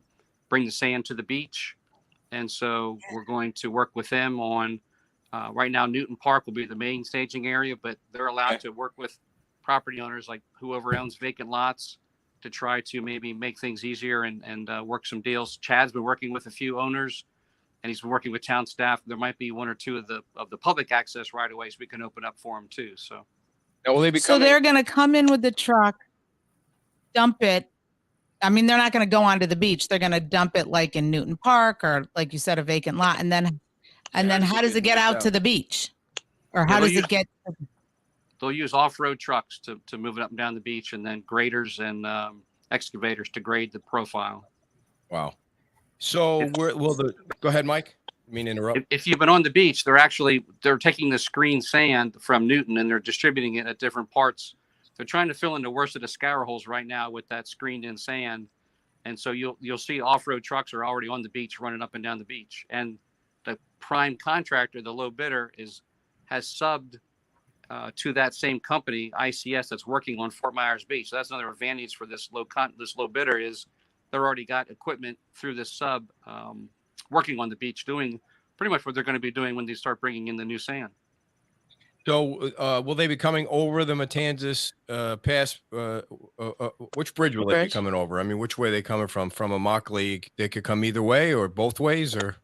bring the sand to the beach. And so we're going to work with them on, right now, Newton Park will be the main staging area, but they're allowed to work with property owners, like whoever owns vacant lots, to try to maybe make things easier and work some deals. Chad's been working with a few owners, and he's been working with town staff. There might be one or two of the public access right of ways we can open up for them too. So, will they be So coming? they're going to come in with the truck, dump it. I mean, they're not going to go onto the beach. They're going to dump it like in Newton Park or, like you said, a vacant lot. And then how does it get out to the beach? Or how does it get? They'll use off-road trucks to move it up and down the beach, and then graders and excavators to grade the profile. Wow. So go ahead, Mike. I mean, interrupt. If you've been on the beach, they're taking the screen sand from Newton and they're distributing it at different parts. They're trying to fill in the worst of the scour holes right now with that screened in sand. And so you'll see off-road trucks are already on the beach running up and down the beach. And the prime contractor, the low bidder, has subbed to that same company, ICS, that's working on Fort Myers Beach. So that's another advantage for this low bidder is they've already got equipment through this sub working on the beach, doing pretty much what they're going to be doing when they start bringing in the new sand. So will they be coming over the Matanzas Pass? Which bridge will they be coming over? I mean, which way are they coming from? From a mock league, they could come either way or both ways, or?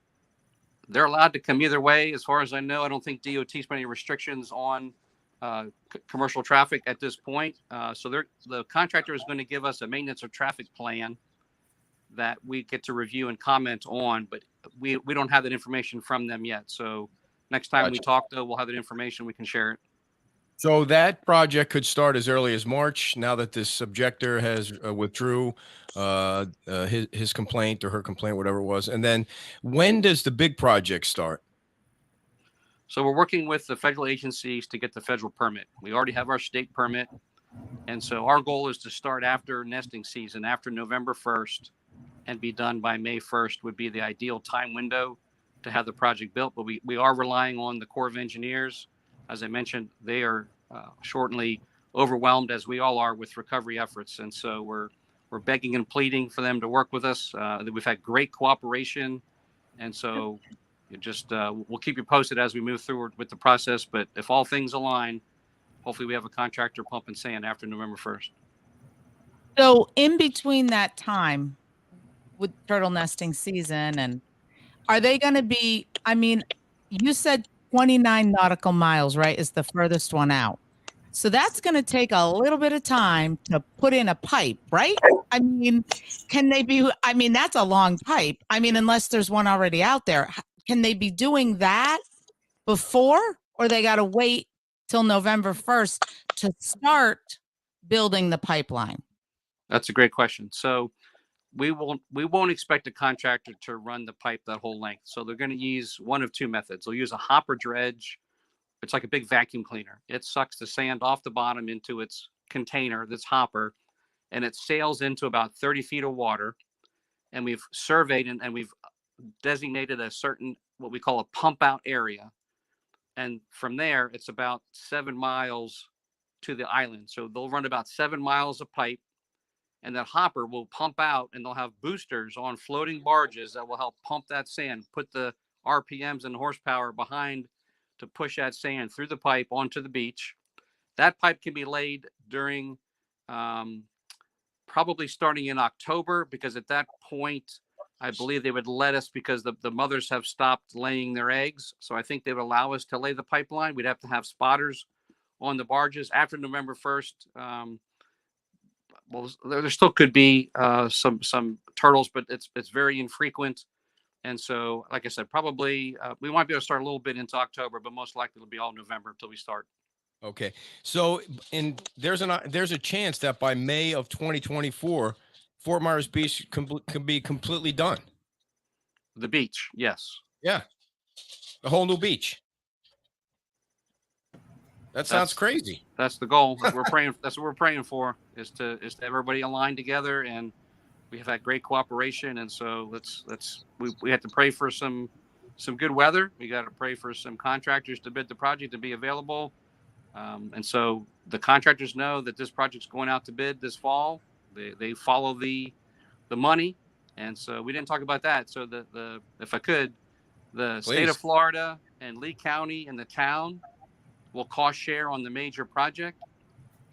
They're allowed to come either way. As far as I know, I don't think DOT's put any restrictions on commercial traffic at this point. So the contractor is going to give us a maintenance of traffic plan that we get to review and comment on, but we don't have that information from them yet. So next time we talk, though, we'll have that information. We can share it. So that project could start as early as March. Now that this objector has withdrew his complaint or her complaint, whatever it was. And then when does the big project start? So we're working with the federal agencies to get the federal permit. We already have our state permit. And so our goal is to start after nesting season, after November 1st, and be done by May 1st would be the ideal time window to have the project built. But we are relying on the Corps of Engineers. As I mentioned, they are shortly overwhelmed, as we all are, with recovery efforts. And so we're begging and pleading for them to work with us. We've had great cooperation. And so we'll keep you posted as we move through with the process. But if all things align, hopefully we have a contractor pumping sand after November 1st. So in between that time with turtle nesting season, and are they going to be, I mean, you said 29 nautical miles, right, is the furthest one out. So that's going to take a little bit of time to put in a pipe, right? I mean, that's a long pipe. I mean, unless there's one already out there. Can they be doing that before, or they got to wait till November 1st to start building the pipeline? That's a great question. So we won't expect a contractor to run the pipe that whole length. So they're going to use one of two methods. They'll use a hopper dredge. It's like a big vacuum cleaner. It sucks the sand off the bottom into its container, this hopper, and it sails into about 30 feet of water. And we've surveyed and we've designated a certain, what we call a pump out area. And from there, it's about 7 miles to the island. So they'll run about 7 miles of pipe, and that hopper will pump out, and they'll have boosters on floating barges that will help pump that sand, put the RPMs and horsepower behind to push that sand through the pipe onto the beach. That pipe can be laid during probably starting in October, because at that point, I believe they would let us, because the mothers have stopped laying their eggs. So I think they would allow us to lay the pipeline. We'd have to have spotters on the barges after November 1st. Well, there still could be some turtles, but it's very infrequent. And so, like I said, probably we might be able to start a little bit into October, but most likely it'll be all November until we start. Okay. So, there's a chance that by May of 2024, Fort Myers Beach can be completely done. The beach, yes. Yeah. The whole new beach. That sounds crazy. That's the goal. That's what we're praying for is to everybody align together, and we have had great cooperation. And so we have to pray for some good weather. We got to pray for some contractors to bid the project to be available. And so the contractors know that this project's going out to bid this fall. They follow the money. And so we didn't talk about that. So if I could, the state of Florida and Lee County and the town will cost share on the major project.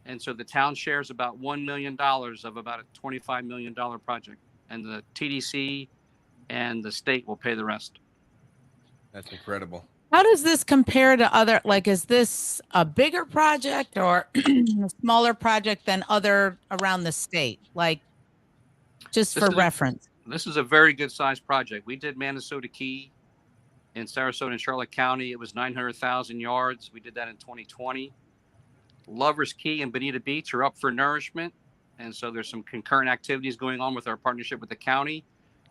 And so the town shares about $1 million of about a $25 million project. And the TDC and the state will pay the rest. That's incredible. How does this compare to other, like, is this a bigger project or a smaller project than other around the state? Like, just for reference. This is a very good sized project. We did Manasota Key in Sarasota and Charlotte County. It was 900,000 yards. We did that in 2020. Lovers Key and Bonita Beach are up for nourishment. And so there's some concurrent activities going on with our partnership with the county.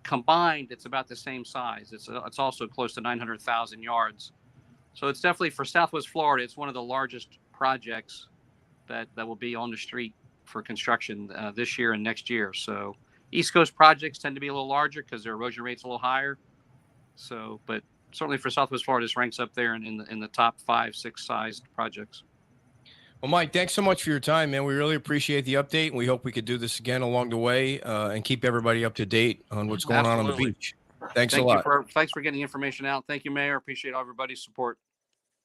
Combined, it's about the same size. It's also close to 900,000 yards. So it's definitely, for Southwest Florida, it's one of the largest projects that will be on the street for construction this year and next year. So East Coast projects tend to be a little larger because their erosion rate's a little higher. So, but certainly for Southwest Florida, this ranks up there in the top 5-6 sized projects. Well, Mike, thanks so much for your time, man. We really appreciate the update, and we hope we could do this again along the way and keep everybody up to date on what's going on the beach. Thanks a lot. Thanks for getting the information out. Thank you, Mayor. Appreciate everybody's support.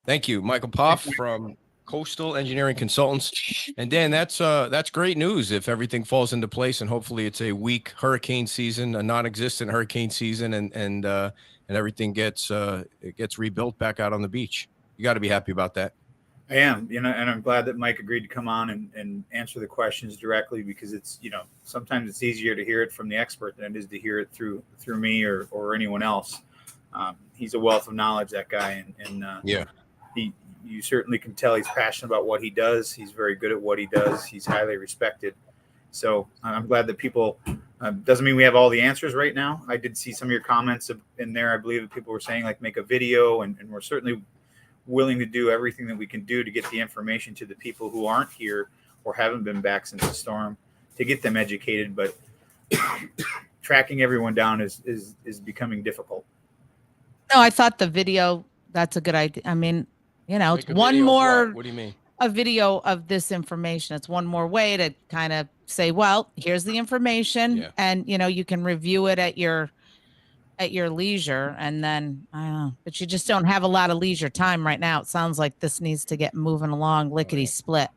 Thank you, Michael Poff from Coastal Engineering Consultants. And Dan, that's great news if everything falls into place, and hopefully it's a weak hurricane season, a non-existent hurricane season, and everything gets rebuilt back out on the beach. You got to be happy about that. I am, and I'm glad that Mike agreed to come on and answer the questions directly, because it's, sometimes it's easier to hear it from the expert than it is to hear it through me or anyone else. He's a wealth of knowledge, that guy, and yeah, you certainly can tell he's passionate about what he does. He's very good at what he does. He's highly respected. So I'm glad that people, doesn't mean we have all the answers right now. I did see some of your comments in there. I believe that people were saying, like, make a video, and we're certainly willing to do everything that we can do to get the information to the people who aren't here or haven't been back since the storm, to get them educated. But tracking everyone down is becoming difficult. No, I thought the video, that's a good idea. I mean, it's one more. What do you mean? A video of this information. It's one more way to kind of say, well, here's the information, and you can review it at your leisure. And then I don't know, but you just don't have a lot of leisure time right now. It sounds like this needs to get moving along lickety split.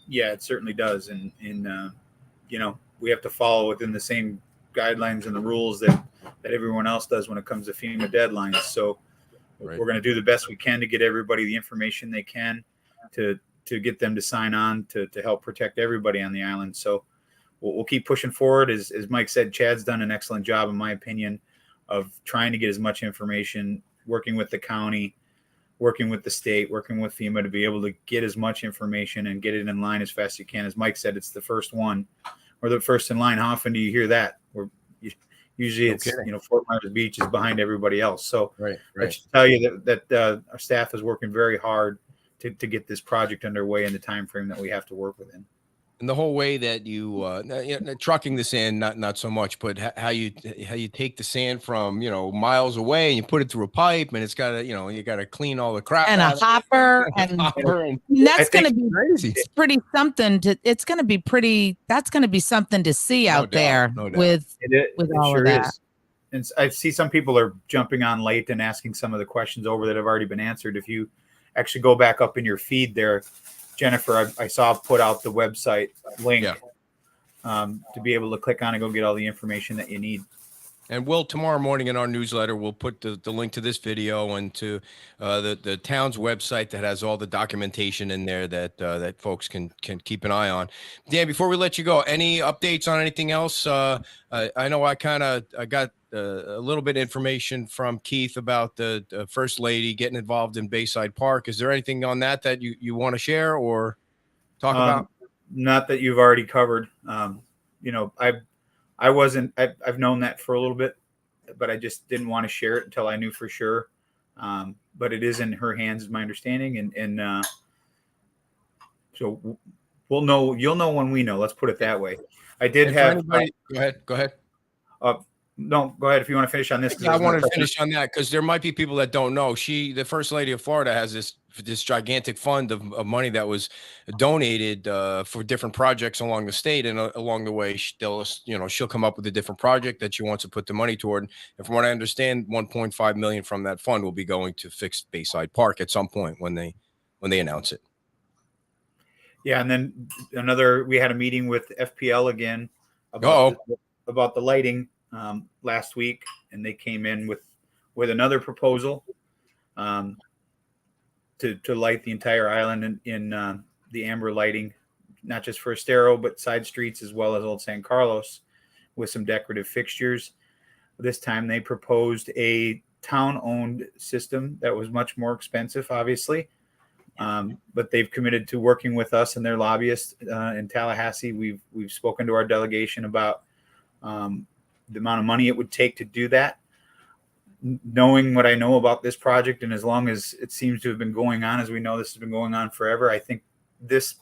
Yeah, it certainly does. And we have to follow within the same guidelines and the rules that everyone else does when it comes to FEMA deadlines. So we're going to do the best we can to get everybody the information they can to get them to sign on to help protect everybody on the island. So we'll keep pushing forward. As Mike said, Chad's done an excellent job, in my opinion, of trying to get as much information, working with the county, working with the state, working with FEMA to be able to get as much information and get it in line as fast as you can. As Mike said, it's the first one. We're the first in line. How often do you hear that? Usually it's, Fort Myers Beach is behind everybody else. So I should tell you that our staff is working very hard to get this project underway in the time frame that we have to work within. And the whole way that you trucking the sand, not so much, but how you take the sand from miles away and you put it through a pipe, and it's got to you got to clean all the crap and a hopper, and that's going to be crazy. It's pretty something to. It's going to be pretty. That's going to be something to see out there with all of that. And I see some people are jumping on late and asking some of the questions over that have already been answered. If you actually go back up in your feed there, Jennifer, I saw put out the website link to be able to click on and go get all the information that you need. And we'll tomorrow morning in our newsletter, we'll put the link to this video and to the town's website that has all the documentation in there that folks can keep an eye on. Dan, before we let you go, any updates on anything else? I know I got a little bit of information from Keith about the First Lady getting involved in Bayside Park. Is there anything on that you want to share or talk about? Not that you've already covered. I've known that for a little bit, but I just didn't want to share it until I knew for sure. But it is in her hands, is my understanding. And so we'll know, you'll know when we know, let's put it that way. I did have, go ahead. No, go ahead if you want to finish on this. Yeah, I want to finish on that because there might be people that don't know. The First Lady of Florida, has this gigantic fund of money that was donated for different projects along the state, and along the way, she'll come up with a different project that she wants to put the money toward. And from what I understand, 1.5 million from that fund will be going to fix Bayside Park at some point when they announce it. Yeah, and then we had a meeting with FPL again about the lighting. Last week, and they came in with another proposal to light the entire island in the amber lighting, not just for Estero, but side streets as well as Old San Carlos, with some decorative fixtures. This time they proposed a town-owned system that was much more expensive, obviously, but they've committed to working with us and their lobbyists in Tallahassee. We've spoken to our delegation about the amount of money it would take to do that. Knowing what I know about this project, and as long as it seems to have been going on, as we know this has been going on forever, I think this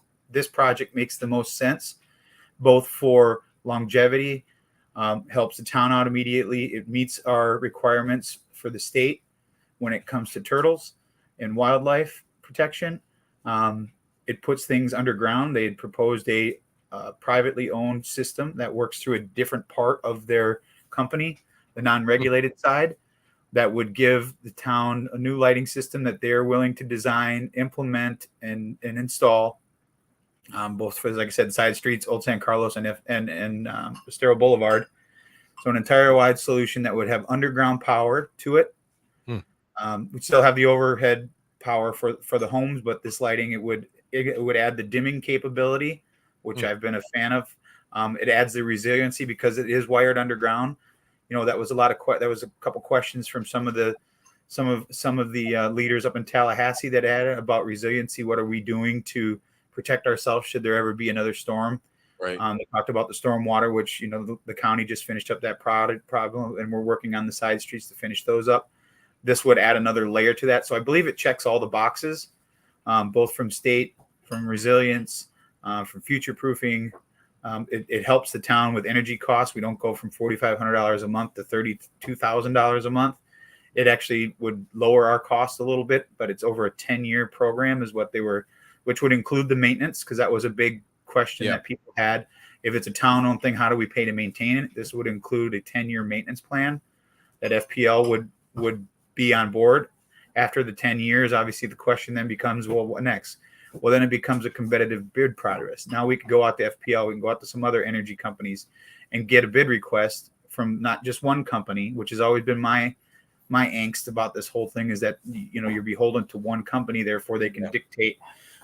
project makes the most sense, both for longevity, helps the town out immediately. It meets our requirements for the state when it comes to turtles and wildlife protection. It puts things underground. They had proposed a privately owned system that works through a different part of their company, the non-regulated side, that would give the town a new lighting system that they're willing to design, implement, and install, both for, like I said, side streets, Old San Carlos and Estero Boulevard. So an entire wide solution that would have underground power to it. We'd still have the overhead power for the homes, but this lighting, it would add the dimming capability, which I've been a fan of. It adds the resiliency because it is wired underground. That was that was a couple questions from some of the leaders up in Tallahassee that added about resiliency. What are we doing to protect ourselves should there ever be another storm? Right. They talked about the storm water, which the county just finished up that problem, and we're working on the side streets to finish those up. This would add another layer to that. So I believe it checks all the boxes, both from state, from resilience, from future proofing. It helps the town with energy costs. We don't go from $4,500 a month to $32,000 a month. It actually would lower our costs a little bit, but it's over a 10-year program is what which would include the maintenance, because that was a big question that people had. If it's a town-owned thing, how do we pay to maintain it? This would include a 10-year maintenance plan that FPL would be on board. After the 10 years, obviously the question then becomes, well, what next? Well, then it becomes a competitive bid process. Now we can go out to FPL, we can go out to some other energy companies and get a bid request from not just one company, which has always been my angst about this whole thing, is that you're beholden to one company, therefore they can dictate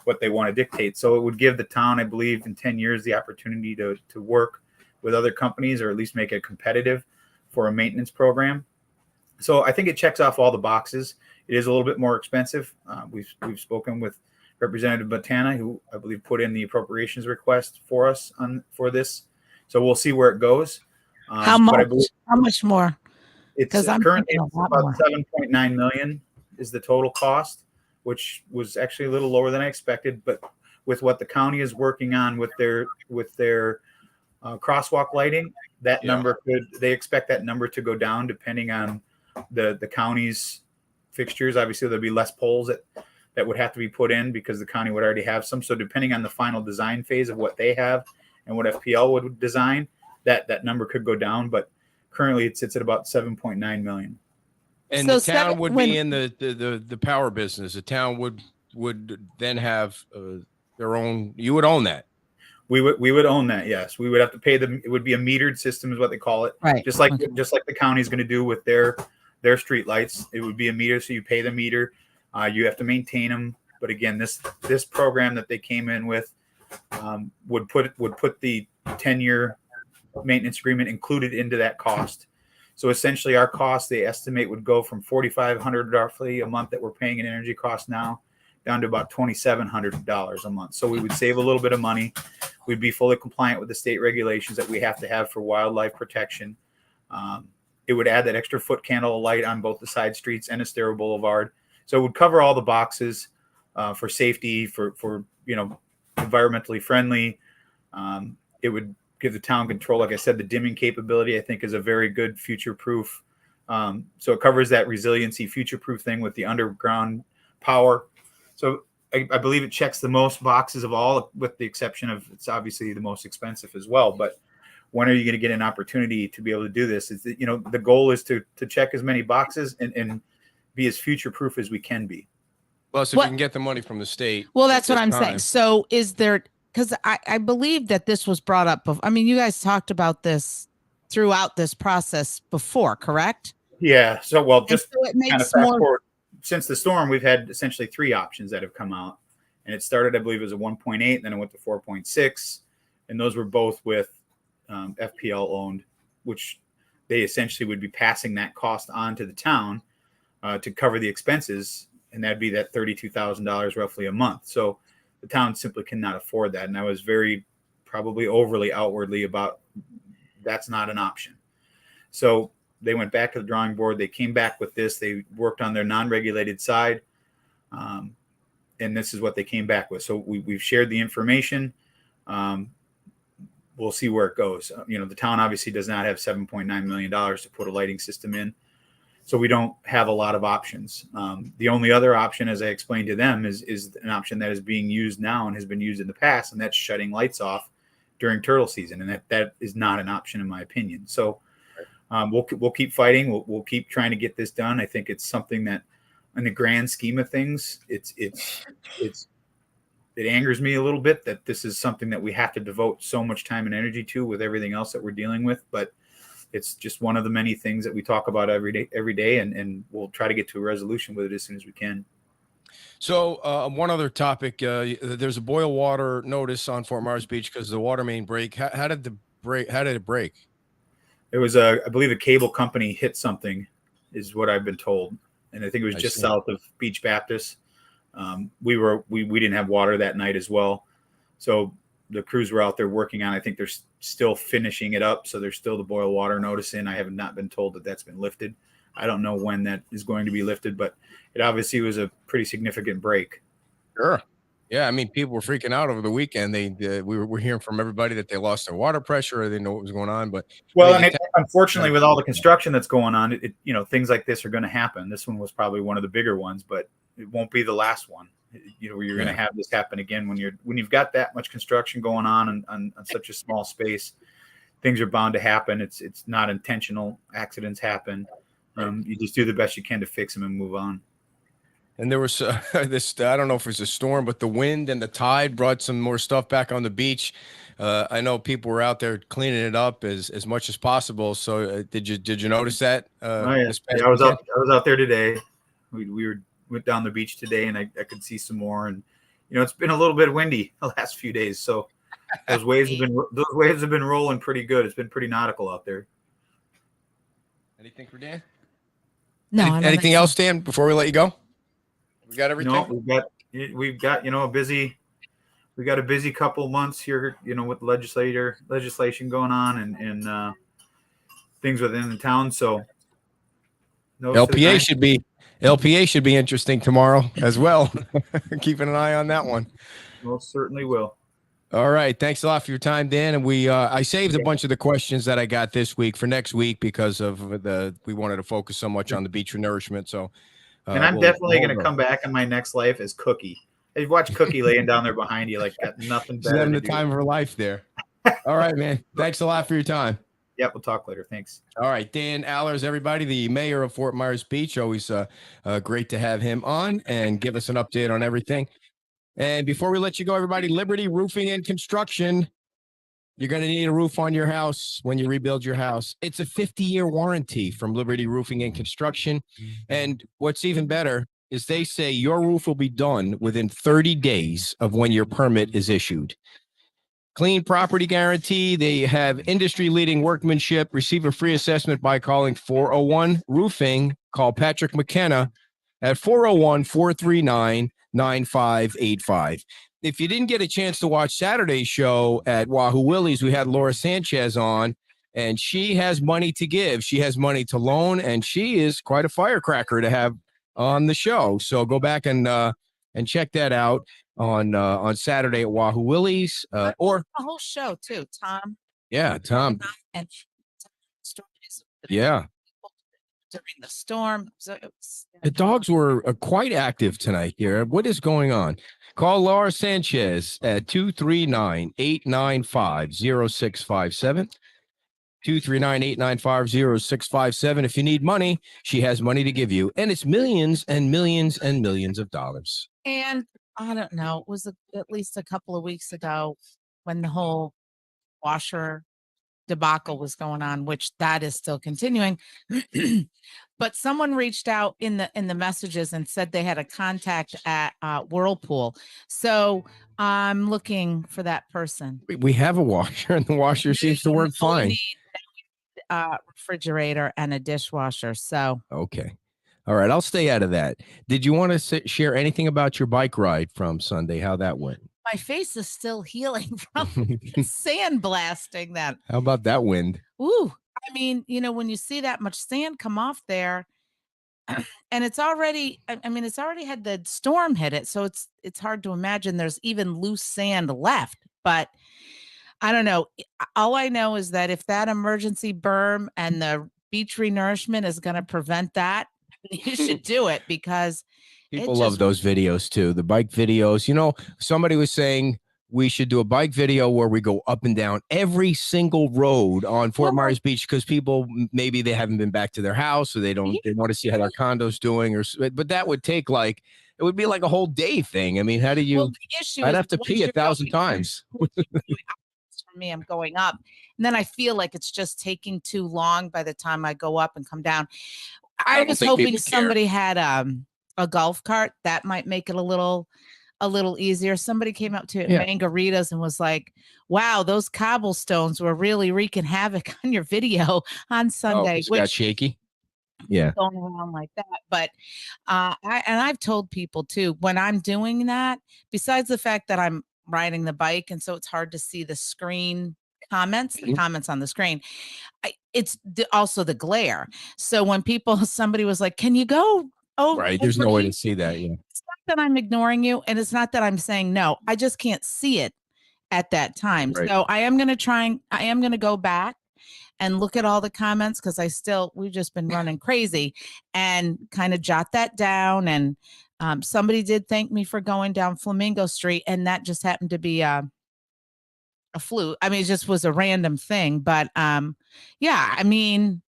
what they want to dictate. So it would give the town, I believe, in 10 years the opportunity to work with other companies, or at least make it competitive for a maintenance program. So I think it checks off all the boxes. It is a little bit more expensive. We've spoken with Representative Botana, who I believe put in the appropriations request for us for this. So we'll see where it goes. How much? How much more? It's currently about $7.9 million is the total cost, which was actually a little lower than I expected. But with what the county is working on with their crosswalk lighting, that number they expect that number to go down depending on the county's fixtures. Obviously, there'll be less poles that would have to be put in because the county would already have some. So depending on the final design phase of what they have and what FPL would design, that number could go down. But currently it sits at about 7.9 million. And so the town would be in the power business. The town would then have their own. You would own that. We would own that. Yes, we would have to pay them. It would be a metered system, is what they call it. Right. Just like Okay. the county's going to do with their street lights. It would be a meter, so you pay the meter. You have to maintain them. But again, this program that they came in with would put the 10-year maintenance agreement included into that cost. So essentially, our cost they estimate would go from $4,500 roughly a month that we're paying in energy costs now, down to about $2,700 a month. So we would save a little bit of money. We'd be fully compliant with the state regulations that we have to have for wildlife protection. It would add that extra foot candle of light on both the side streets and Estero Boulevard. So it would cover all the boxes for safety, for environmentally friendly. It would give the town control. Like I said, the dimming capability I think is a very good future-proof. So it covers that resiliency, future-proof thing with the underground power. So I believe it checks the most boxes of all, with the exception of it's obviously the most expensive as well. But when are you going to get an opportunity to be able to do this? Is that, the goal is to check as many boxes and be as future-proof as we can be. Plus, if you can get the money from the state. Well, that's what this I'm time. saying. So is there, because I believe that this was brought up before. I mean, you guys talked about this throughout this process before, correct? Yeah. So, well, And just so it kind of makes fast more. forward. Since the storm, we've had essentially 3 options that have come out. And it started, I believe, as a 1.8, then it went to 4.6. And those were both with FPL owned, which they essentially would be passing that cost on to the town to cover the expenses. And that'd be that $32,000 roughly a month. So the town simply cannot afford that. And I was very probably overly outwardly about that's not an option. So they went back to the drawing board. They came back with this. They worked on their non-regulated side. And this is what they came back with. So we've shared the information. We'll see where it goes. The town obviously does not have $7.9 million to put a lighting system in. So we don't have a lot of options. The only other option, as I explained to them, is an option that is being used now and has been used in the past, and that's shutting lights off during turtle season. And that is not an option in my opinion. So we'll keep fighting. We'll keep trying to get this done. I think it's something that, in the grand scheme of things, it angers me a little bit that this is something that we have to devote so much time and energy to with everything else that we're dealing with. But it's just one of the many things that we talk about every day, and we'll try to get to a resolution with it as soon as we can. So one other topic, there's a boil water notice on Fort Myers Beach because the water main break. How did it break? It was I believe a cable company hit something, is what I've been told. And I think it was just south of Beach Baptist. We didn't have water that night as well. So the crews were out there working on, I think they're still finishing it up. So there's still the boil water notice in. I have not been told that that's been lifted. I don't know when that is going to be lifted, but it obviously was a pretty significant break. Sure. Yeah. I mean, people were freaking out over the weekend. We were hearing from everybody that they lost their water pressure, or they didn't know what was going on. But unfortunately, with all the construction that's going on, things like this are going to happen. This one was probably one of the bigger ones, but it won't be the last one. Where you're going to have this happen again when you've got that much construction going on such a small space. Things are bound to happen. It's not intentional. Accidents happen. You just do the best you can to fix them and move on. And there was this, I don't know if it was a storm, but the wind and the tide brought some more stuff back on the beach. I know people were out there cleaning it up as much as possible. So did you notice that? I was out there today. We went down the beach today, and I could see some more. And it's been a little bit windy the last few days, so those waves have been rolling pretty good. It's been pretty nautical out there. Anything for Dan? No. Anything else, Dan? Before we let you go, we got everything. No, we've got we got a busy couple of months here. With legislation going on and things within the town. So LPA should be interesting tomorrow as well. Keeping an eye on that one. Most certainly will. All right. Thanks a lot for your time, Dan. And I saved a bunch of the questions that I got this week for next week because of we wanted to focus so much on the beach renourishment. So, and I'm definitely going to come back in my next life as Cookie. I've watched Cookie laying down there behind you, like got nothing better. She's having the time of her life there. All right, man. Thanks a lot for your time. Yep, we'll talk later. Thanks. All right, Dan Allers, everybody, the mayor of Fort Myers Beach. Always great to have him on and give us an update on everything. And before we let you go, everybody, Liberty Roofing and Construction You're going to need a roof on your house when you rebuild your house. It's a 50-year warranty from Liberty Roofing and Construction. And what's even better is they say your roof will be done within 30 days of when your permit is issued. Clean property guarantee. They have industry-leading workmanship. Receive a free assessment by calling 401 Roofing. Call Patrick McKenna at 401-439-9585. If you didn't get a chance to watch Saturday's show at Wahoo Willie's, we had Laura Sanchez on, and she has money to give. She has money to loan, and she is quite a firecracker to have on the show. So go back and check that out on Saturday at Wahoo Willie's, or the whole show too, Tom. Yeah, Tom. And stories. Yeah. During the storm. So it was, The dogs were quite active tonight here. What is going on? Call Laura Sanchez at 239-895-0657. 239-895-0657. If you need money, she has money to give you. And it's millions and millions and millions of dollars. and I don't know, it was at least a couple of weeks ago when the whole washer debacle was going on, which that is still continuing. But someone reached out in the messages and said they had a contact at Whirlpool. So I'm looking for that person. We have a washer, and the washer seems to work Now we fine. need a refrigerator and a dishwasher. So Okay. All right. I'll stay out of that. Did you want to share anything about your bike ride from Sunday? How that went? my face is still healing from sand blasting that. How about that wind? Ooh, I mean, when you see that much sand come off there, and it's already, I mean, it's already had the storm hit it, so it's hard to imagine there's even loose sand left. But I don't know. All I know is that if that emergency berm and the beach renourishment is going to prevent that, you should do it, because People love those videos too. The bike videos. Somebody was saying we should do a bike video where we go up and down every single road on Fort Myers Beach, because people, maybe they haven't been back to their house, or they want to see how their condo's doing, but that would take it would be like a whole day thing. I mean, how do you, the issue I'd is have to pee 1,000 times. For me, I'm going up, and then I feel like it's just taking too long by the time I go up and come down. I was hoping somebody had a golf cart that might make it a little easier. Somebody came up to Mangaritas and was like, "Wow, those cobblestones were really wreaking havoc on your video on Sunday." Which got shaky. Yeah, going around like that. But I've told people too, when I'm doing that, besides the fact that I'm riding the bike, and so it's hard to see the screen comments on the screen. It's also the glare. So when somebody was like, "Can you go?" Oh, right. There's no way to see that. Yeah. It's not that I'm ignoring you, and it's not that I'm saying no. I just can't see it at that time. Right. So I am going to go back and look at all the comments, because we've just been running crazy, and kind of jot that down. And somebody did thank me for going down Flamingo Street, and that just happened to be a fluke. I mean, it just was a random thing. But yeah, I mean,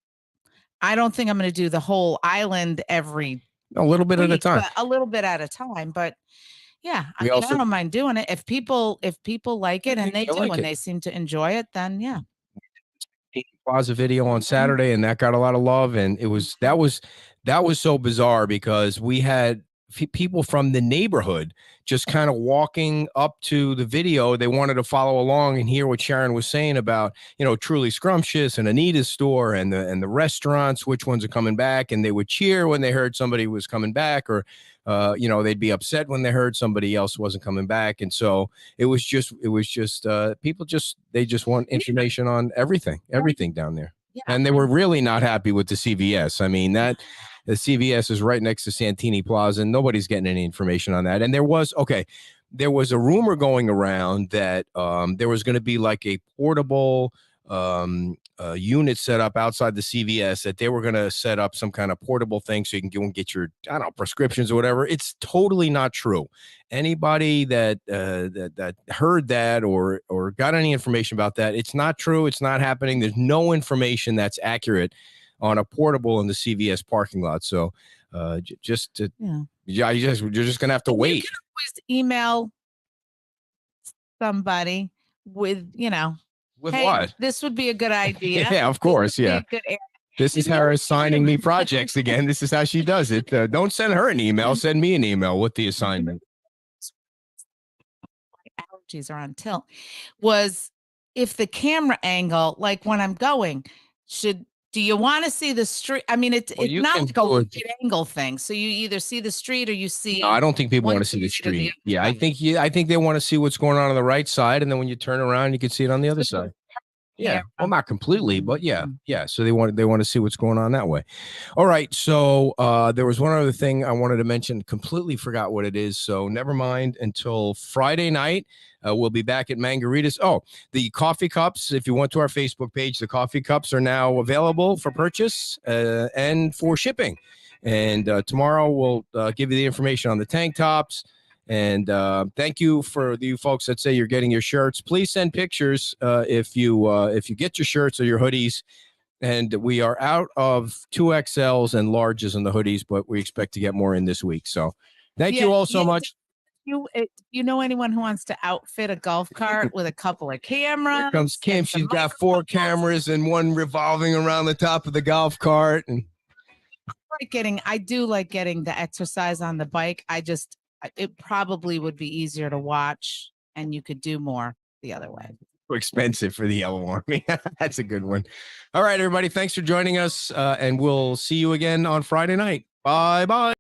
I don't think I'm going to do the whole island every a little bit at a time. A little bit at a time. But yeah, I don't mind doing it. If people like it, and they do, and they seem to enjoy it, then yeah. Plaza video on Saturday, and that got a lot of love, and that was so bizarre, because we had people from the neighborhood just kind of walking up to the video. They wanted to follow along and hear what Sharon was saying about, Truly Scrumptious and Anita's store and the restaurants, which ones are coming back, and they would cheer when they heard somebody was coming back, or they'd be upset when they heard somebody else wasn't coming back. And so it was just people they just want information on everything down there. Yeah. And they were really not happy with the CVS. I mean, the CVS is right next to Santini Plaza, and nobody's getting any information on that. And there was a rumor going around that there was going to be like a portable unit set up outside the CVS, that they were going to set up some kind of portable thing so you can go and get your, prescriptions or whatever. It's totally not true. Anybody that heard that or got any information about that, it's not true. It's not happening. There's no information that's accurate on a portable in the CVS parking lot. So you're just going to have to wait. You can always email somebody with, With Hey, what? this would be a good idea. Yeah, of course. This would be Yeah. a good area. This is her assigning me projects again. This is how she does it. Don't send her an email. Send me an email with the assignment. My allergies are on tilt. Was if the camera angle, like when I'm going, do you want to see the street? I mean, it's you not can like a do it. wicked angle thing. So you either see the street or you see. No, I don't think people one want to see the street or the street. other Yeah, side. I think they want to see what's going on the right side, and then when you turn around, you can see it on the other side. Yeah, well, not completely, but yeah. So they want to see what's going on that way. All right. So there was one other thing I wanted to mention. Completely forgot what it is. So never mind. Until Friday night, we'll be back at Margaritas. Oh, the coffee cups. If you went to our Facebook page, the coffee cups are now available for purchase and for shipping. And tomorrow we'll give you the information on the tank tops. And thank you for you folks that say you're getting your shirts. Please send pictures if you get your shirts or your hoodies. And we are out of 2XLs and larges in the hoodies, but we expect to get more in this week. So thank you all so much. You know anyone who wants to outfit a golf cart with a couple of cameras? Here comes Kim. She's got 4 cameras and one revolving around the top of the golf cart. And I do like getting the exercise on the bike. It probably would be easier to watch and you could do more the other way. too expensive for the Yellow Army. That's a good one. All right, everybody. Thanks for joining us. And we'll see you again on Friday night. Bye-bye.